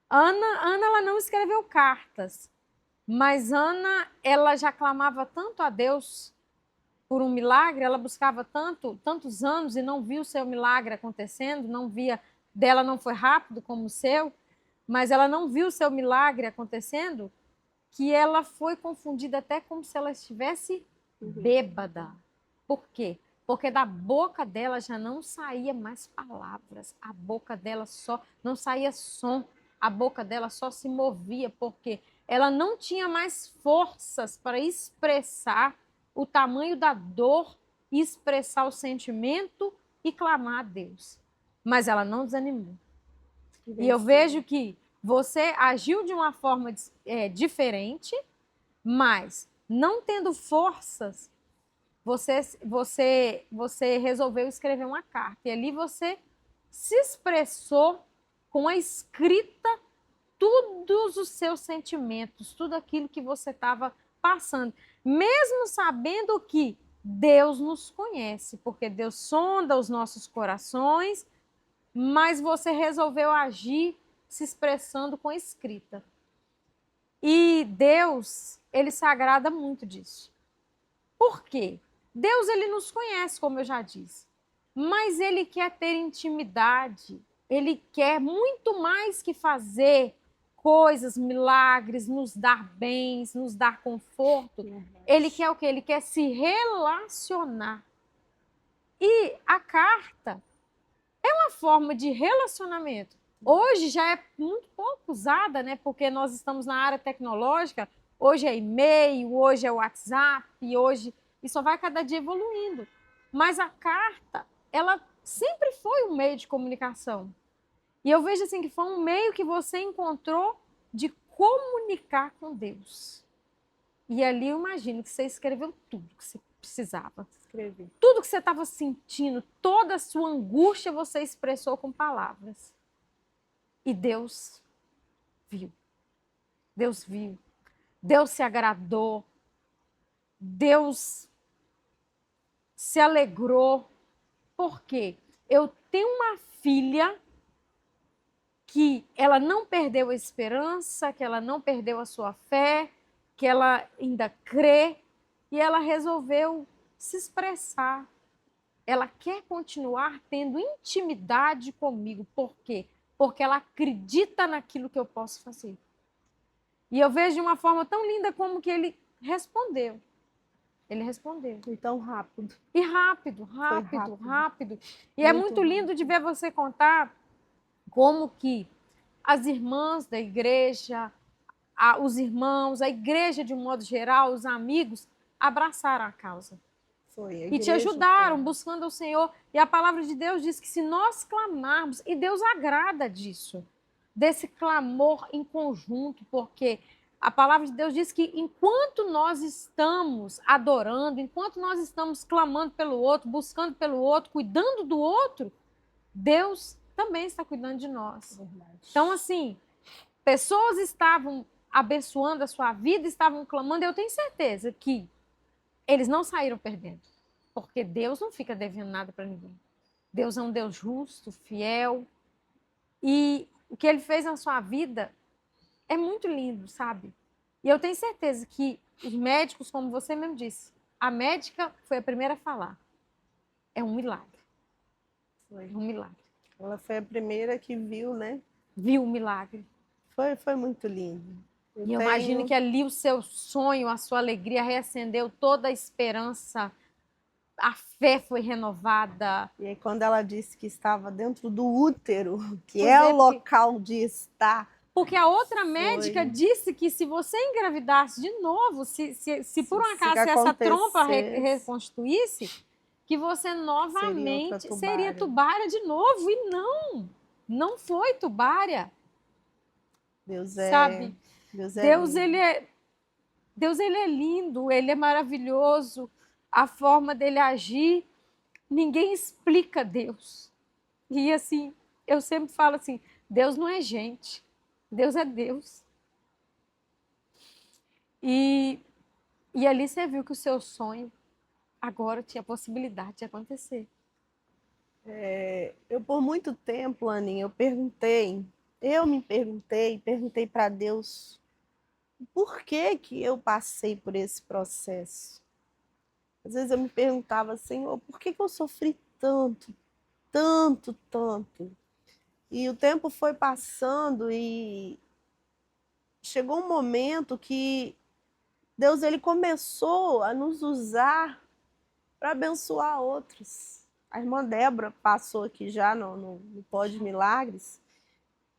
Ana, ela não escreveu cartas, mas Ana, ela já clamava tanto a Deus por um milagre, ela buscava tantos anos e não viu o seu milagre acontecendo, não via, dela não foi rápido como o seu, mas ela não viu o seu milagre acontecendo, que ela foi confundida até como se ela estivesse bêbada. Por quê? Porque da boca dela já não saía mais palavras, a boca dela só não saía som, a boca dela só se movia, porque ela não tinha mais forças para expressar o tamanho da dor, expressar o sentimento e clamar a Deus. Mas ela não desanimou. E eu vejo que você agiu de uma forma diferente, mas não tendo forças, você resolveu escrever uma carta. E ali você se expressou com a escrita todos os seus sentimentos, tudo aquilo que você estava passando. Mesmo sabendo que Deus nos conhece, porque Deus sonda os nossos corações, mas você resolveu agir se expressando com escrita. E Deus, ele se agrada muito disso. Por quê? Deus, ele nos conhece, como eu já disse, mas ele quer ter intimidade, ele quer muito mais que fazer coisas, milagres, nos dar bens, nos dar conforto. Ele quer o quê? Ele quer se relacionar. E a carta é uma forma de relacionamento. Hoje já é muito pouco usada, né? Porque nós estamos na área tecnológica. Hoje é e-mail, hoje é WhatsApp, hoje e só vai cada dia evoluindo. Mas a carta, ela sempre foi um meio de comunicação. E eu vejo assim que foi um meio que você encontrou de comunicar com Deus. E ali eu imagino que você escreveu tudo que você precisava. Escrevi. Tudo que você estava sentindo, toda a sua angústia, você expressou com palavras. E Deus viu. Deus viu. Deus se agradou. Deus se alegrou. Por quê? Eu tenho uma filha que ela não perdeu a esperança, que ela não perdeu a sua fé, que ela ainda crê e ela resolveu se expressar. Ela quer continuar tendo intimidade comigo. Por quê? Porque ela acredita naquilo que eu posso fazer. E eu vejo de uma forma tão linda como que ele respondeu. Ele respondeu. Foi tão rápido. E rápido. E é muito lindo de ver você contar como que as irmãs da igreja, os irmãos, a igreja de um modo geral, os amigos, abraçaram a causa. E te ajudaram, buscando o Senhor. E a palavra de Deus diz que se nós clamarmos, e Deus agrada disso, desse clamor em conjunto, porque a palavra de Deus diz que enquanto nós estamos adorando, enquanto nós estamos clamando pelo outro, buscando pelo outro, cuidando do outro, Deus também está cuidando de nós. Então, assim, pessoas estavam abençoando a sua vida, estavam clamando, e eu tenho certeza que eles não saíram perdendo, porque Deus não fica devendo nada para ninguém. Deus é um Deus justo, fiel, e o que ele fez na sua vida é muito lindo, sabe? E eu tenho certeza que os médicos, como você mesmo disse, a médica foi a primeira a falar. É um milagre. Foi um milagre. Ela foi a primeira que viu, né? Viu o milagre. Foi muito lindo. E eu imagino que ali o seu sonho, a sua alegria reacendeu toda a esperança, a fé foi renovada. E aí, quando ela disse que estava dentro do útero, que é o local de estar. Porque a outra médica disse que se você engravidasse de novo, se por um acaso essa trompa reconstituísse, que você novamente seria tubária de novo. E não foi tubária. Deus é... Sabe? Deus ele é lindo, ele é maravilhoso. A forma dele agir, ninguém explica Deus. E assim, eu sempre falo assim, Deus não é gente, Deus é Deus. E ali você viu que o seu sonho agora tinha possibilidade de acontecer. Eu por muito tempo, Aninha, perguntei para Deus por que que eu passei por esse processo. Às vezes eu me perguntava, Senhor, por que que eu sofri tanto, tanto, tanto? E o tempo foi passando e chegou um momento que Deus ele começou a nos usar para abençoar outros. A irmã Débora passou aqui já no Pó de Milagres.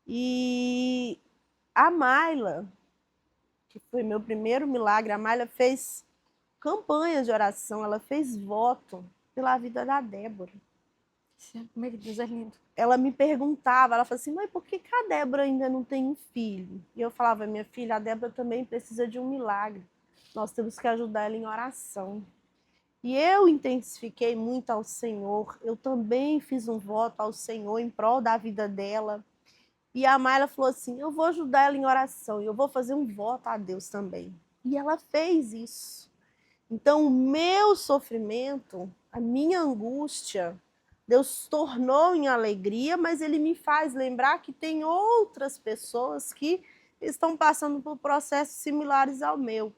E a Mayla, que foi meu primeiro milagre, a Mayla fez campanha de oração, ela fez voto pela vida da Débora. Como é que Deus é lindo. Ela me perguntava, ela falou assim, mãe, por que que a Débora ainda não tem um filho? E eu falava, minha filha, a Débora também precisa de um milagre. Nós temos que ajudar ela em oração. E eu intensifiquei muito ao Senhor, eu também fiz um voto ao Senhor em prol da vida dela. E a Mayla falou assim, eu vou ajudar ela em oração, e eu vou fazer um voto a Deus também. E ela fez isso. Então, o meu sofrimento, a minha angústia, Deus tornou em alegria, mas Ele me faz lembrar que tem outras pessoas que estão passando por processos similares ao meu.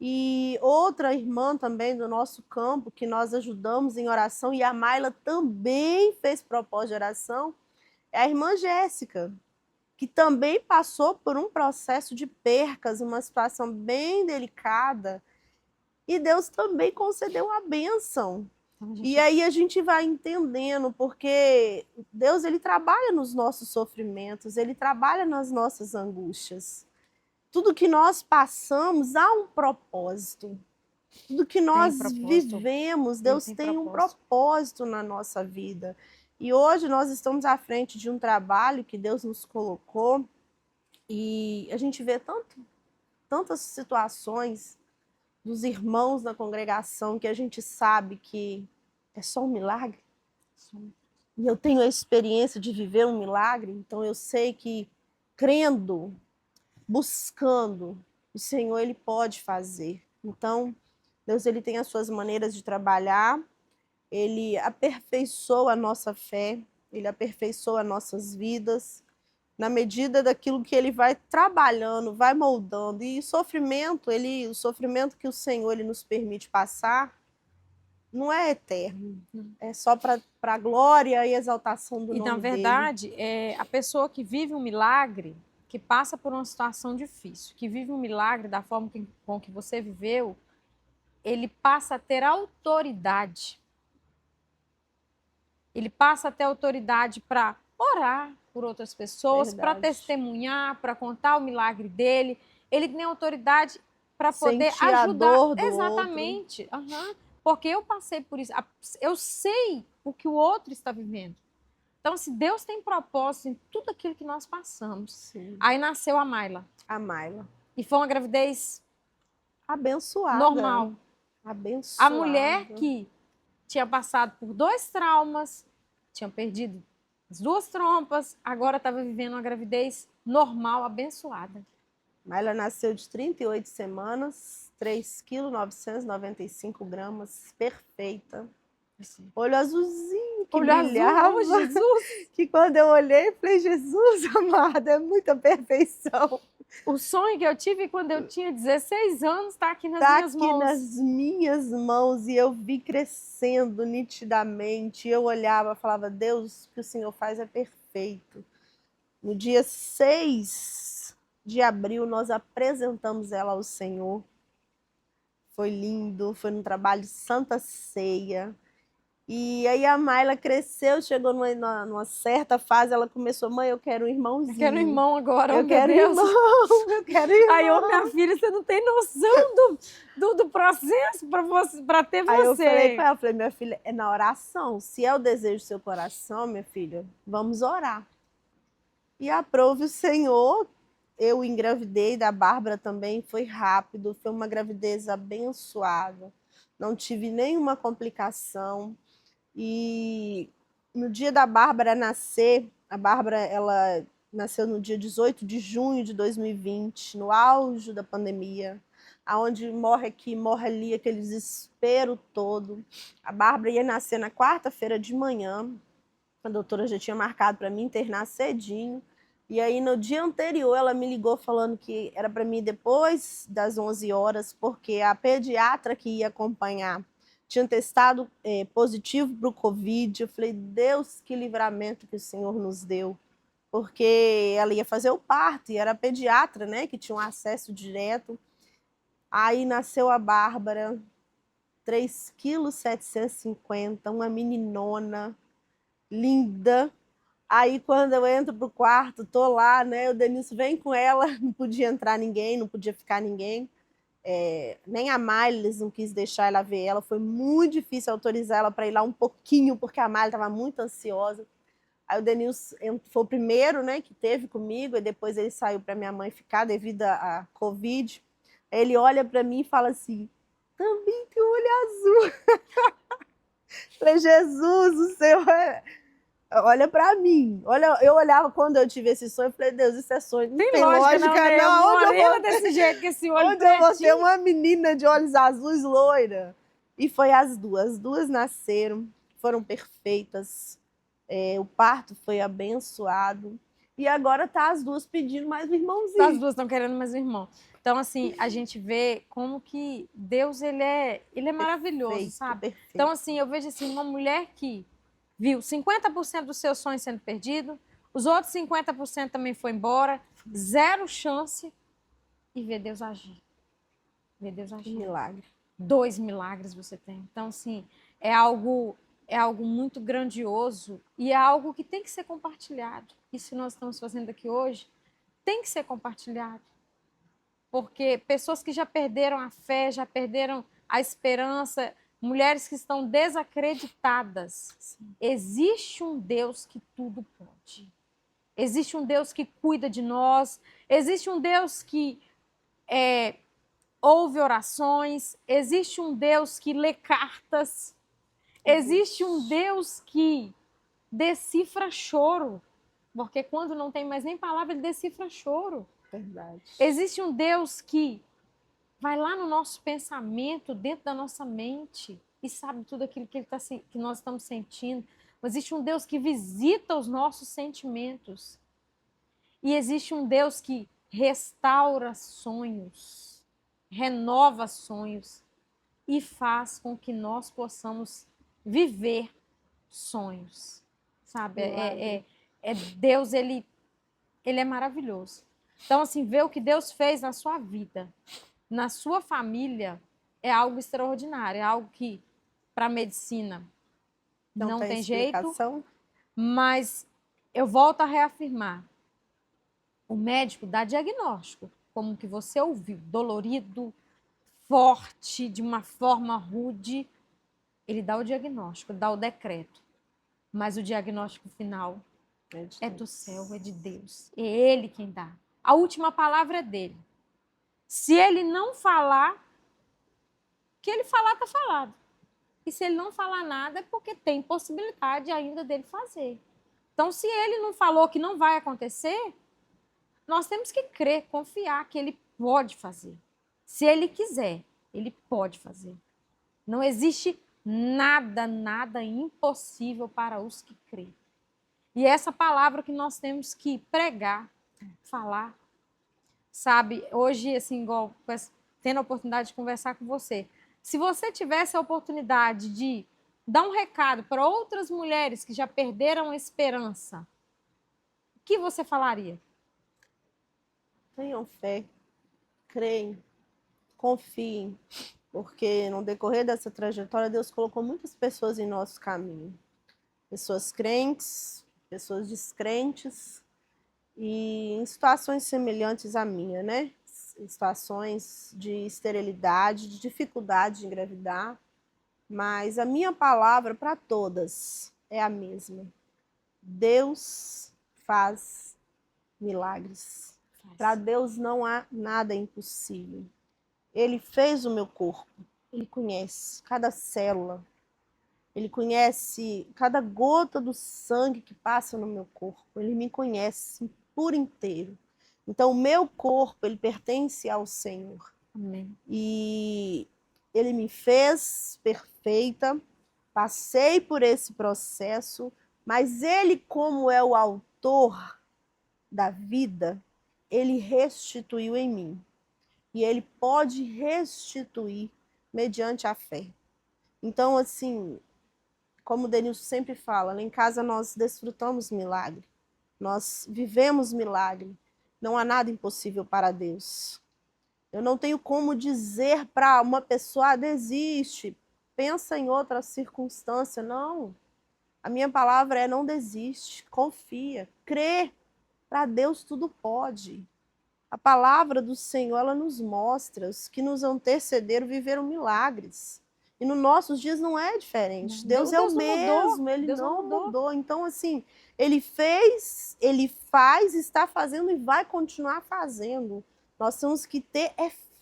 E outra irmã também do nosso campo, que nós ajudamos em oração, e a Mayla também fez propósito de oração, é a irmã Jéssica, que também passou por um processo de percas, uma situação bem delicada, e Deus também concedeu a bênção. E aí a gente vai entendendo, porque Deus ele trabalha nos nossos sofrimentos, ele trabalha nas nossas angústias. Tudo que nós passamos há um propósito. Tudo que nós vivemos, Deus tem um propósito na nossa vida. E hoje nós estamos à frente de um trabalho que Deus nos colocou e a gente vê tantas situações dos irmãos na congregação que a gente sabe que é só um milagre. E eu tenho a experiência de viver um milagre, então eu sei que crendo, buscando, o Senhor ele pode fazer. Então, Deus ele tem as suas maneiras de trabalhar, ele aperfeiçoa a nossa fé, ele aperfeiçoa nossas vidas, na medida daquilo que ele vai trabalhando, vai moldando. E o sofrimento que o Senhor ele nos permite passar, não é eterno, é só para a glória e exaltação do nome dele. E, na verdade, a pessoa que vive um milagre, que passa por uma situação difícil, que vive um milagre da forma com que você viveu, ele passa a ter autoridade. Ele passa a ter autoridade para orar por outras pessoas, para testemunhar, para contar o milagre dele. Ele tem autoridade para poder ajudar. Exatamente. Uhum. Porque eu passei por isso. Eu sei o que o outro está vivendo. Então, se Deus tem propósito em tudo aquilo que nós passamos. Sim. Aí nasceu a Mayla. A Mayla. E foi uma gravidez abençoada. Normal. Abençoada. A mulher que tinha passado por 2 traumas, tinha perdido as 2 trompas, agora estava vivendo uma gravidez normal, abençoada. Mayla nasceu de 38 semanas, 3,995 kg, perfeita. Sim. Olho azulzinho, que brilhava. Azul, Jesus! Que quando eu olhei, eu falei, Jesus amado, é muita perfeição. O sonho que eu tive quando eu tinha 16 anos está aqui nas minhas mãos. Está aqui nas minhas mãos e eu vi crescendo nitidamente. Eu olhava, falava, Deus, o que o Senhor faz é perfeito. No dia 6 de abril, nós apresentamos ela ao Senhor. Foi lindo, foi num trabalho de Santa Ceia. E aí a Mayla cresceu, chegou numa certa fase, ela começou, mãe, eu quero um irmãozinho. Eu quero um irmão agora, eu quero irmão, eu quero irmão. Aí, minha filha, você não tem noção do processo para ter você. Aí eu falei para ela, minha filha, é na oração. Se é o desejo do seu coração, minha filha, vamos orar. E aprove o Senhor, eu engravidei da Bárbara também, foi rápido, foi uma gravidez abençoada. Não tive nenhuma complicação. E no dia da Bárbara nascer, a Bárbara ela nasceu no dia 18 de junho de 2020, no auge da pandemia, aonde morre aqui, morre ali, aquele desespero todo. A Bárbara ia nascer na quarta-feira de manhã, A doutora já tinha marcado para mim internar cedinho. E aí, no dia anterior, ela me ligou falando que era para mim depois das 11 horas, porque a pediatra que ia acompanhar tinha testado positivo para o Covid. Eu falei, Deus, que livramento que o Senhor nos deu. Porque ela ia fazer o parto e era pediatra, né, que tinha um acesso direto. Aí nasceu a Bárbara, 3,750 kg, uma meninona, linda. Aí, quando eu entro pro quarto, tô lá, né? O Denilson vem com ela, não podia entrar ninguém, não podia ficar ninguém. Nem a Miles não quis deixar ela ver ela. Foi muito difícil autorizar ela para ir lá um pouquinho, porque a Miles estava muito ansiosa. Aí o Denilson foi o primeiro, né, que teve comigo, e depois ele saiu para minha mãe ficar devido à Covid. Aí ele olha para mim e fala assim: também tem olho azul. Falei, Jesus, o Senhor olha para mim. Olha, eu olhava quando eu tive esse sonho, falei, Deus, isso é sonho. Não tem lógica não, né? não. Onde eu vou desse jeito, com esse olho onde eu vou ter pretinho. uma menina de olhos azuis loira? E foi as duas nasceram, foram perfeitas. O parto foi abençoado. E agora tá as duas pedindo mais um irmãozinho. As duas estão querendo mais um irmão. Então, assim, a gente vê como que Deus, ele é maravilhoso, Perfeito, sabe? perfeito. Então, assim, eu vejo assim, uma mulher que viu 50% dos seus sonhos sendo perdido, os outros 50% também foi embora, zero chance, e ver Deus agir. Ver Deus Que agir. milagre. 2 milagres você tem. Então, assim, é algo muito grandioso e é algo que tem que ser compartilhado. Isso que nós estamos fazendo aqui hoje tem que ser compartilhado. Porque pessoas que já perderam a fé, já perderam a esperança, mulheres que estão desacreditadas. Existe um Deus que tudo pode. Existe um Deus que cuida de nós. Existe um Deus que ouve orações. Existe um Deus que lê cartas. Existe um Deus que decifra choro. Porque quando não tem mais nem palavra, ele decifra choro. Verdade. Existe um Deus que vai lá no nosso pensamento, dentro da nossa mente, e sabe tudo aquilo que nós estamos sentindo. Existe um Deus que visita os nossos sentimentos. E existe um Deus que restaura sonhos, renova sonhos e faz com que nós possamos viver sonhos. Sabe? Deus, ele é maravilhoso. Então, assim, ver o que Deus fez na sua vida, na sua família, é algo extraordinário, é algo que, para a medicina, não tem jeito, mas eu volto a reafirmar, o médico dá diagnóstico, como que você ouviu, dolorido, forte, de uma forma rude, ele dá o diagnóstico, dá o decreto, mas o diagnóstico final é do céu, é de Deus, é Ele quem dá. A última palavra é dele. Se ele não falar, o que ele falar está falado. E se ele não falar nada, é porque tem possibilidade ainda dele fazer. Então, se ele não falou que não vai acontecer, nós temos que crer, confiar que ele pode fazer. Se ele quiser, ele pode fazer. Não existe nada impossível para os que crêem. E essa palavra que nós temos que pregar, falar. Sabe, hoje, assim, igual tendo a oportunidade de conversar com você, se você tivesse a oportunidade de dar um recado para outras mulheres que já perderam a esperança, o que você falaria? Tenham fé, creem, confiem, porque no decorrer dessa trajetória, Deus colocou muitas pessoas em nosso caminho. Pessoas crentes, pessoas descrentes, e em situações semelhantes à minha, né? Em situações de esterilidade, de dificuldade de engravidar, mas a minha palavra para todas é a mesma. Deus faz milagres. Para Deus não há nada impossível. Ele fez o meu corpo, ele conhece cada célula, ele conhece cada gota do sangue que passa no meu corpo, ele me conhece por inteiro. Então, o meu corpo, ele pertence ao Senhor. Amém. E ele me fez perfeita, passei por esse processo, Mas ele, como é o autor da vida, ele restituiu em mim. E ele pode restituir mediante a fé. Então, assim, como o Denilson sempre fala, lá em casa nós desfrutamos milagre. Nós vivemos milagre. Não há nada impossível para Deus. Eu não tenho como dizer para uma pessoa, desiste, pensa em outra circunstância. Não. A minha palavra é não desiste, confia, crê. Para Deus tudo pode. A palavra do Senhor, ela nos mostra, os que nos antecederam viveram milagres. E nos nossos dias não é diferente. Deus é o mesmo, ele não mudou. Então, assim, ele fez, ele faz, está fazendo e vai continuar fazendo. Nós temos que ter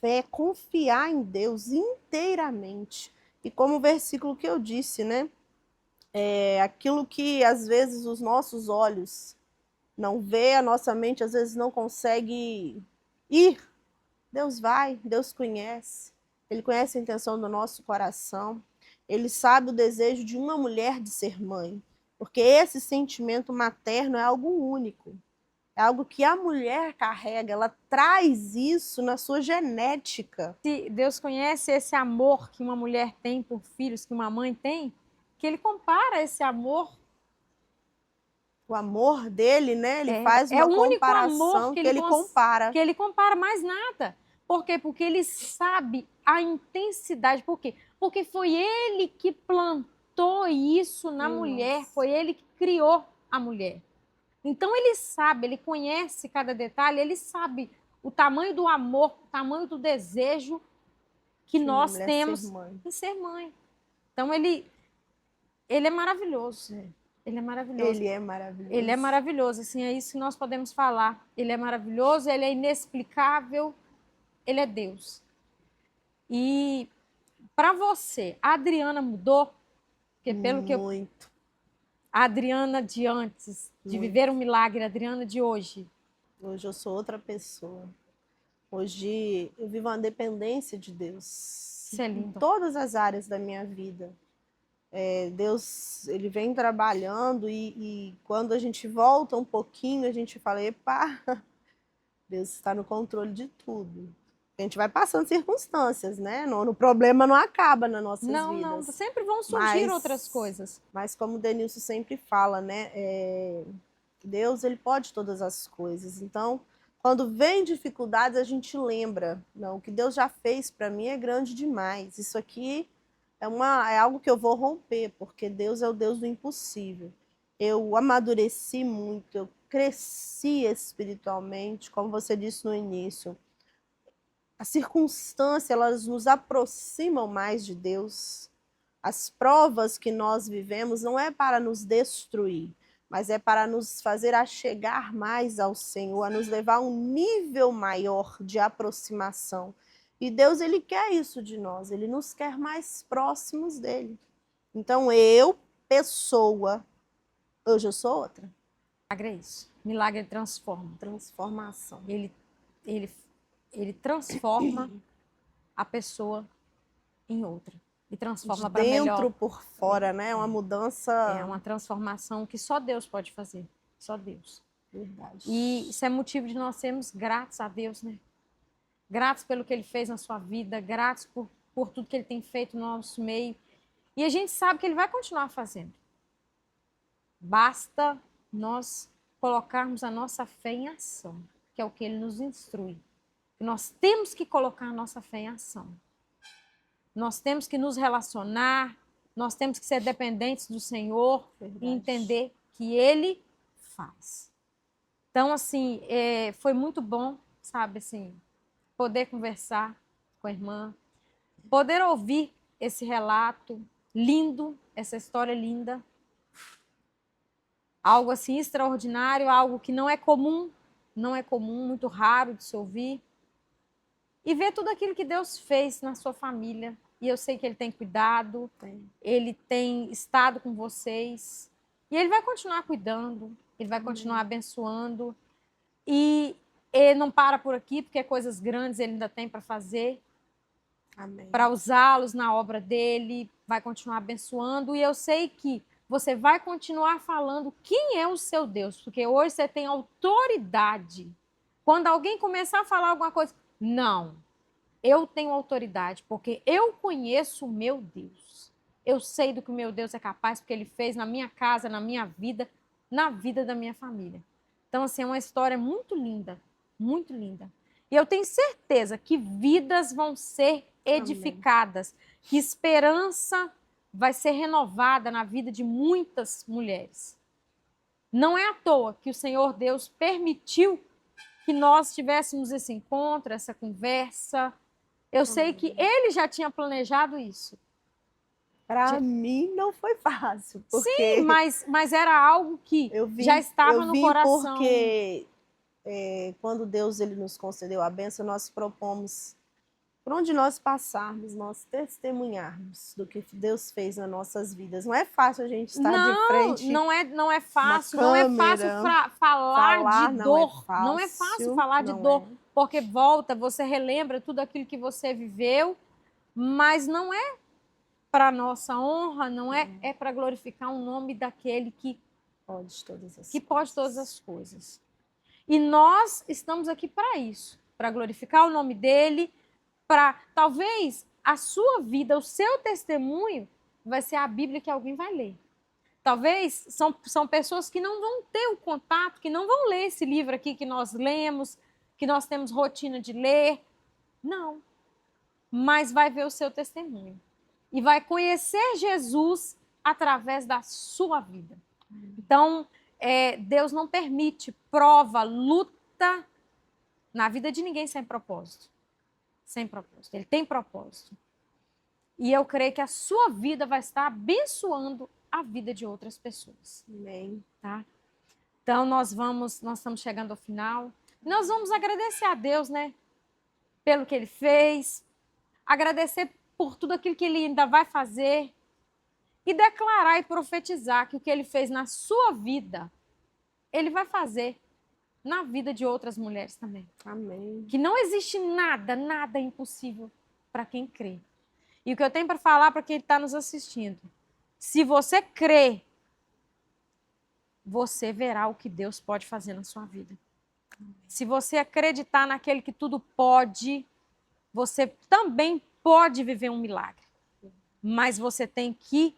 fé, confiar em Deus inteiramente. E como o versículo que eu disse, né? Aquilo que às vezes os nossos olhos não vê, a nossa mente às vezes não consegue ir. Deus vai, Deus conhece. Ele conhece a intenção do nosso coração. Ele sabe o desejo de uma mulher de ser mãe. Porque esse sentimento materno é algo único. É algo que a mulher carrega, ela traz isso na sua genética. Se Deus conhece esse amor que uma mulher tem por filhos, que uma mãe tem, que ele compara esse amor. O amor dele, né? Ele faz uma comparação que ele compara. Que ele compara mais nada. Por quê? Porque ele sabe a intensidade. Por quê? Porque foi ele que plantou isso na mulher, foi ele que criou a mulher. Então ele sabe, ele conhece cada detalhe, ele sabe o tamanho do amor, o tamanho do desejo que nós temos em ser mãe. Então ele é maravilhoso. Ele é maravilhoso. Ele é maravilhoso. Ele é maravilhoso, assim, é isso que nós podemos falar. Ele é maravilhoso, ele é inexplicável, ele é Deus. E para você, a Adriana mudou? Porque pelo que a Adriana de antes, de viver um milagre, a Adriana de hoje. Hoje eu sou outra pessoa. Hoje eu vivo uma dependência de Deus. Isso é lindo. Em todas as áreas da minha vida. Deus, ele vem trabalhando e quando a gente volta um pouquinho, a gente fala, epa, Deus está no controle de tudo. A gente vai passando circunstâncias, né? O problema não acaba nas nossas vidas. Não, sempre vão surgir outras coisas. Mas como o Denilson sempre fala, né? Deus, ele pode todas as coisas. Então, quando vem dificuldades, a gente lembra, não, o que Deus já fez para mim é grande demais. Isso aqui é algo que eu vou romper, porque Deus é o Deus do impossível. Eu amadureci muito, eu cresci espiritualmente, como você disse no início. As circunstâncias, elas nos aproximam mais de Deus. As provas que nós vivemos não é para nos destruir, mas é para nos fazer achegar mais ao Senhor, a nos levar a um nível maior de aproximação. E Deus, ele quer isso de nós, ele nos quer mais próximos dele. Então eu, pessoa, hoje eu sou outra. Milagre é isso. Milagre transforma. Transformação. Ele transforma a pessoa em outra. E transforma para melhor. De dentro por fora, né? Uma mudança. É uma transformação que só Deus pode fazer. Só Deus. Verdade. E isso é motivo de nós sermos gratos a Deus, né? Gratos pelo que Ele fez na sua vida, gratos por tudo que Ele tem feito no nosso meio. E a gente sabe que Ele vai continuar fazendo. Basta nós colocarmos a nossa fé em ação, que é o que Ele nos instrui. Nós temos que colocar a nossa fé em ação. Nós temos que nos relacionar, nós temos que ser dependentes do Senhor. Verdade. E entender que Ele faz. Então, assim, foi muito bom, sabe, assim, poder conversar com a irmã, poder ouvir esse relato lindo, essa história linda. Algo assim extraordinário, algo que não é comum, muito raro de se ouvir. E ver tudo aquilo que Deus fez na sua família. E eu sei que Ele tem cuidado, Ele tem estado com vocês. E Ele vai continuar cuidando, Ele vai continuar abençoando. E Ele não para por aqui, porque coisas grandes Ele ainda tem para fazer. Para usá-los na obra dEle, vai continuar abençoando. E eu sei que você vai continuar falando quem é o seu Deus, porque hoje você tem autoridade. Quando alguém começar a falar alguma coisa, não, eu tenho autoridade, porque eu conheço o meu Deus. Eu sei do que o meu Deus é capaz, porque ele fez na minha casa, na minha vida, na vida da minha família. Então, assim, é uma história muito linda, muito linda. E eu tenho certeza que vidas vão ser edificadas, que esperança vai ser renovada na vida de muitas mulheres. Não é à toa que o Senhor Deus permitiu que nós tivéssemos esse encontro, essa conversa. Eu sei que Ele já tinha planejado isso. Para mim não foi fácil, porque Sim, mas era algo que já estava no coração. Porque quando Deus ele nos concedeu a bênção, nós propomos, por onde nós passarmos, nós testemunharmos do que Deus fez nas nossas vidas. Não é fácil a gente estar de frente. Não é fácil. Não é fácil falar de dor. Não é fácil falar de dor, porque volta, você relembra tudo aquilo que você viveu, mas não é para nossa honra, não é para glorificar o nome daquele que pode todas as coisas. E nós estamos aqui para isso, para glorificar o nome dele, para talvez a sua vida, o seu testemunho vai ser a Bíblia que alguém vai ler. Talvez são pessoas que não vão ter o contato, que não vão ler esse livro aqui que nós lemos, que nós temos rotina de ler. Não. Mas vai ver o seu testemunho. E vai conhecer Jesus através da sua vida. Então, Deus não permite prova, luta na vida de ninguém sem propósito. Sem propósito. Ele tem propósito. E eu creio que a sua vida vai estar abençoando a vida de outras pessoas. Amém. Tá? Então, nós estamos chegando ao final. Nós vamos agradecer a Deus, né? Pelo que Ele fez. Agradecer por tudo aquilo que Ele ainda vai fazer. E declarar e profetizar que o que Ele fez na sua vida, Ele vai fazer na vida de outras mulheres também. Amém. Que não existe nada impossível para quem crê. E o que eu tenho para falar para quem está nos assistindo, se você crê, você verá o que Deus pode fazer na sua vida. Se você acreditar naquele que tudo pode, você também pode viver um milagre. Mas você tem que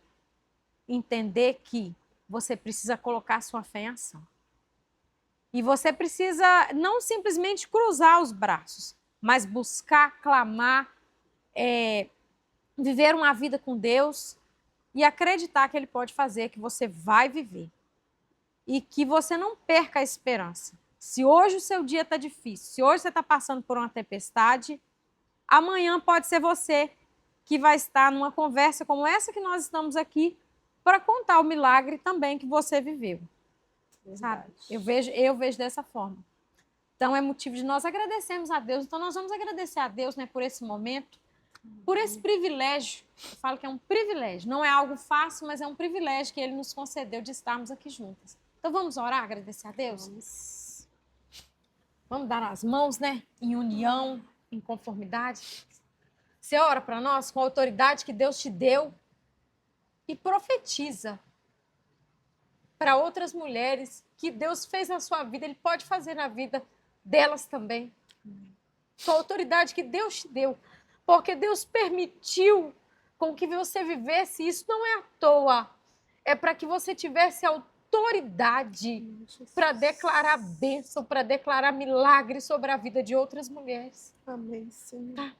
entender que você precisa colocar sua fé em ação. E você precisa não simplesmente cruzar os braços, mas buscar, clamar, viver uma vida com Deus e acreditar que Ele pode fazer, que você vai viver. E que você não perca a esperança. Se hoje o seu dia está difícil, se hoje você está passando por uma tempestade, amanhã pode ser você que vai estar numa conversa como essa que nós estamos aqui para contar o milagre também que você viveu. Sabe? Eu vejo dessa forma. Então é motivo de nós agradecermos a Deus. Então nós vamos agradecer a Deus, né, por esse momento, por esse privilégio. Eu falo que é um privilégio. Não é algo fácil, mas é um privilégio que Ele nos concedeu de estarmos aqui juntas. Então vamos orar, agradecer a Deus? Vamos dar as mãos, né? Em união, em conformidade. Você ora para nós com a autoridade que Deus te deu e profetiza para outras mulheres que Deus fez na sua vida, Ele pode fazer na vida delas também. Com a autoridade que Deus te deu. Porque Deus permitiu com que você vivesse isso, não é à toa. É para que você tivesse autoridade para declarar bênção, para declarar milagre sobre a vida de outras mulheres. Amém, Senhor. Tá.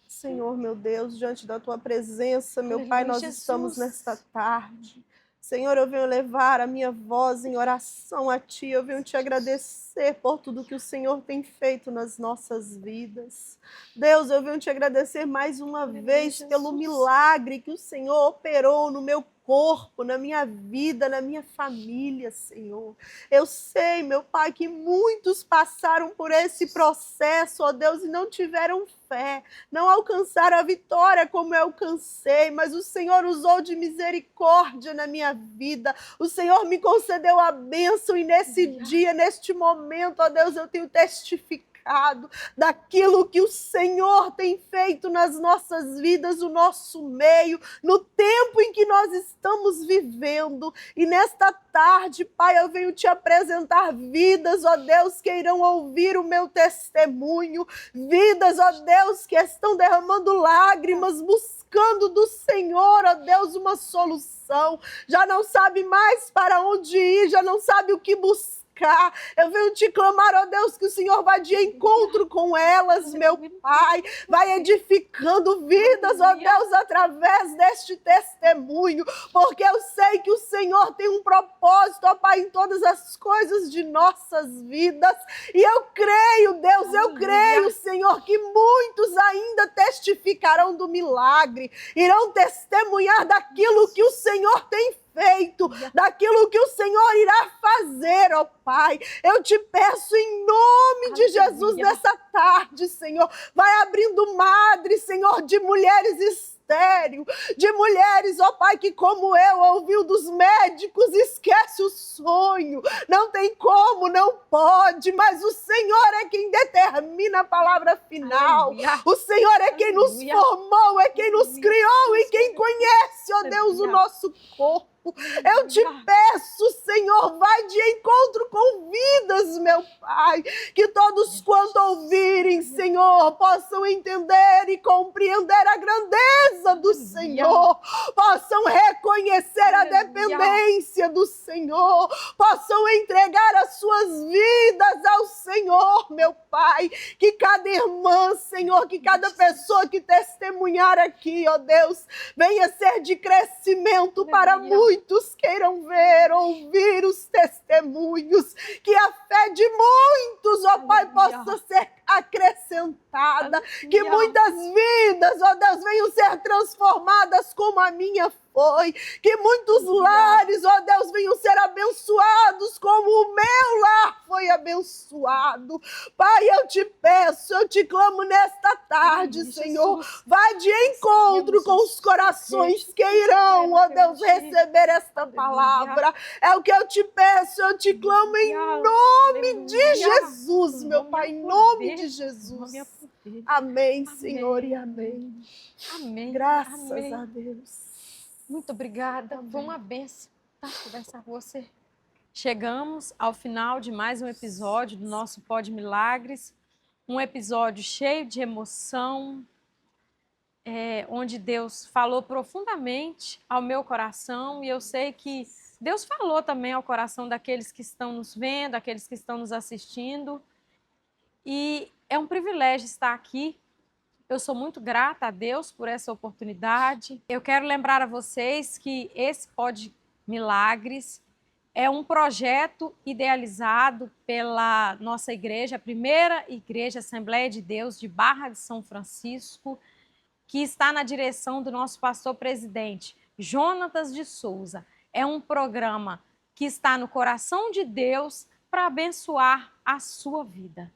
Senhor, meu Deus, diante da Tua presença, meu Pai, nós estamos nesta tarde. Senhor, eu venho levar a minha voz em oração a Ti, eu venho Te agradecer por tudo que o Senhor tem feito nas nossas vidas. Deus, eu venho Te agradecer mais uma vez pelo milagre que o Senhor operou no meu corpo, na minha vida, na minha família, Senhor. Eu sei, meu Pai, que muitos passaram por esse processo, ó Deus, e não tiveram fé, não alcançaram a vitória como eu alcancei, mas o Senhor usou de misericórdia na minha vida, o Senhor me concedeu a bênção e nesse dia, neste momento, ó Deus, eu tenho testificado testificado daquilo que o Senhor tem feito nas nossas vidas, no nosso meio, no tempo em que nós estamos vivendo. E nesta tarde, Pai, eu venho te apresentar vidas, ó Deus, que irão ouvir o meu testemunho, vidas, ó Deus, que estão derramando lágrimas, buscando do Senhor, ó Deus, uma solução, já não sabe mais para onde ir, já não sabe o que buscar. Eu venho te clamar, ó Deus, que o Senhor vá de encontro com elas, meu Pai, vai edificando vidas, ó Deus, através deste testemunho, porque eu sei que o Senhor tem um propósito, ó Pai, em todas as coisas de nossas vidas, e eu creio, Deus, eu creio, Senhor, que muitos ainda testificarão do milagre, irão testemunhar daquilo que o Senhor tem feito, daquilo que o Senhor irá fazer, ó Pai. Eu te peço em nome de Jesus nessa tarde, Senhor, vai abrindo madres, Senhor, de mulheres estéril, de mulheres, ó Pai, que como eu ouviu dos médicos, esquece o sonho, não tem como, não pode, mas o Senhor é quem determina a palavra final. Aleluia. O Senhor é quem nos formou, é quem nos criou e quem conhece, ó Deus, o nosso corpo. Eu te peço, Senhor, vai de encontro com vidas, meu Pai, que todos quanto ouvirem, Senhor, possam entender e compreender a grandeza do Senhor, possam reconhecer a dependência do Senhor, possam entregar as suas vidas ao Senhor, meu Pai, que cada irmã, Senhor, que cada pessoa que testemunhar aqui, ó Deus, venha ser de crescimento para muitos queiram ver, ouvir os testemunhos, que a fé de muitos, ó Pai, possa ser acrescentada, que muitas vidas, ó Deus, venham ser transformadas como a minha foi, que muitos lares, ó Deus, venham ser abençoados como o meu lar foi abençoado. Pai, eu te peço, eu te clamo nesta tarde, Senhor, vai de encontro com os corações que irão, ó Deus, receber esta palavra. É o que eu te peço, eu te clamo em nome de Jesus, meu Pai, em nome de Jesus. Amém, Senhor, e amém. Amém. Graças Amém. a Deus. Muito obrigada. Foi uma bênção conversar com você. Chegamos ao final de mais um episódio do nosso Pod Milagres. Um episódio cheio de emoção, onde Deus falou profundamente ao meu coração, e eu sei que Deus falou também ao coração daqueles que estão nos vendo, daqueles que estão nos assistindo. E é um privilégio estar aqui. Eu sou muito grata a Deus por essa oportunidade. Eu quero lembrar a vocês que esse Pod Milagres é um projeto idealizado pela nossa igreja, a primeira igreja Assembleia de Deus de Barra de São Francisco, que está na direção do nosso pastor presidente, Jonatas de Souza. É um programa que está no coração de Deus para abençoar a sua vida.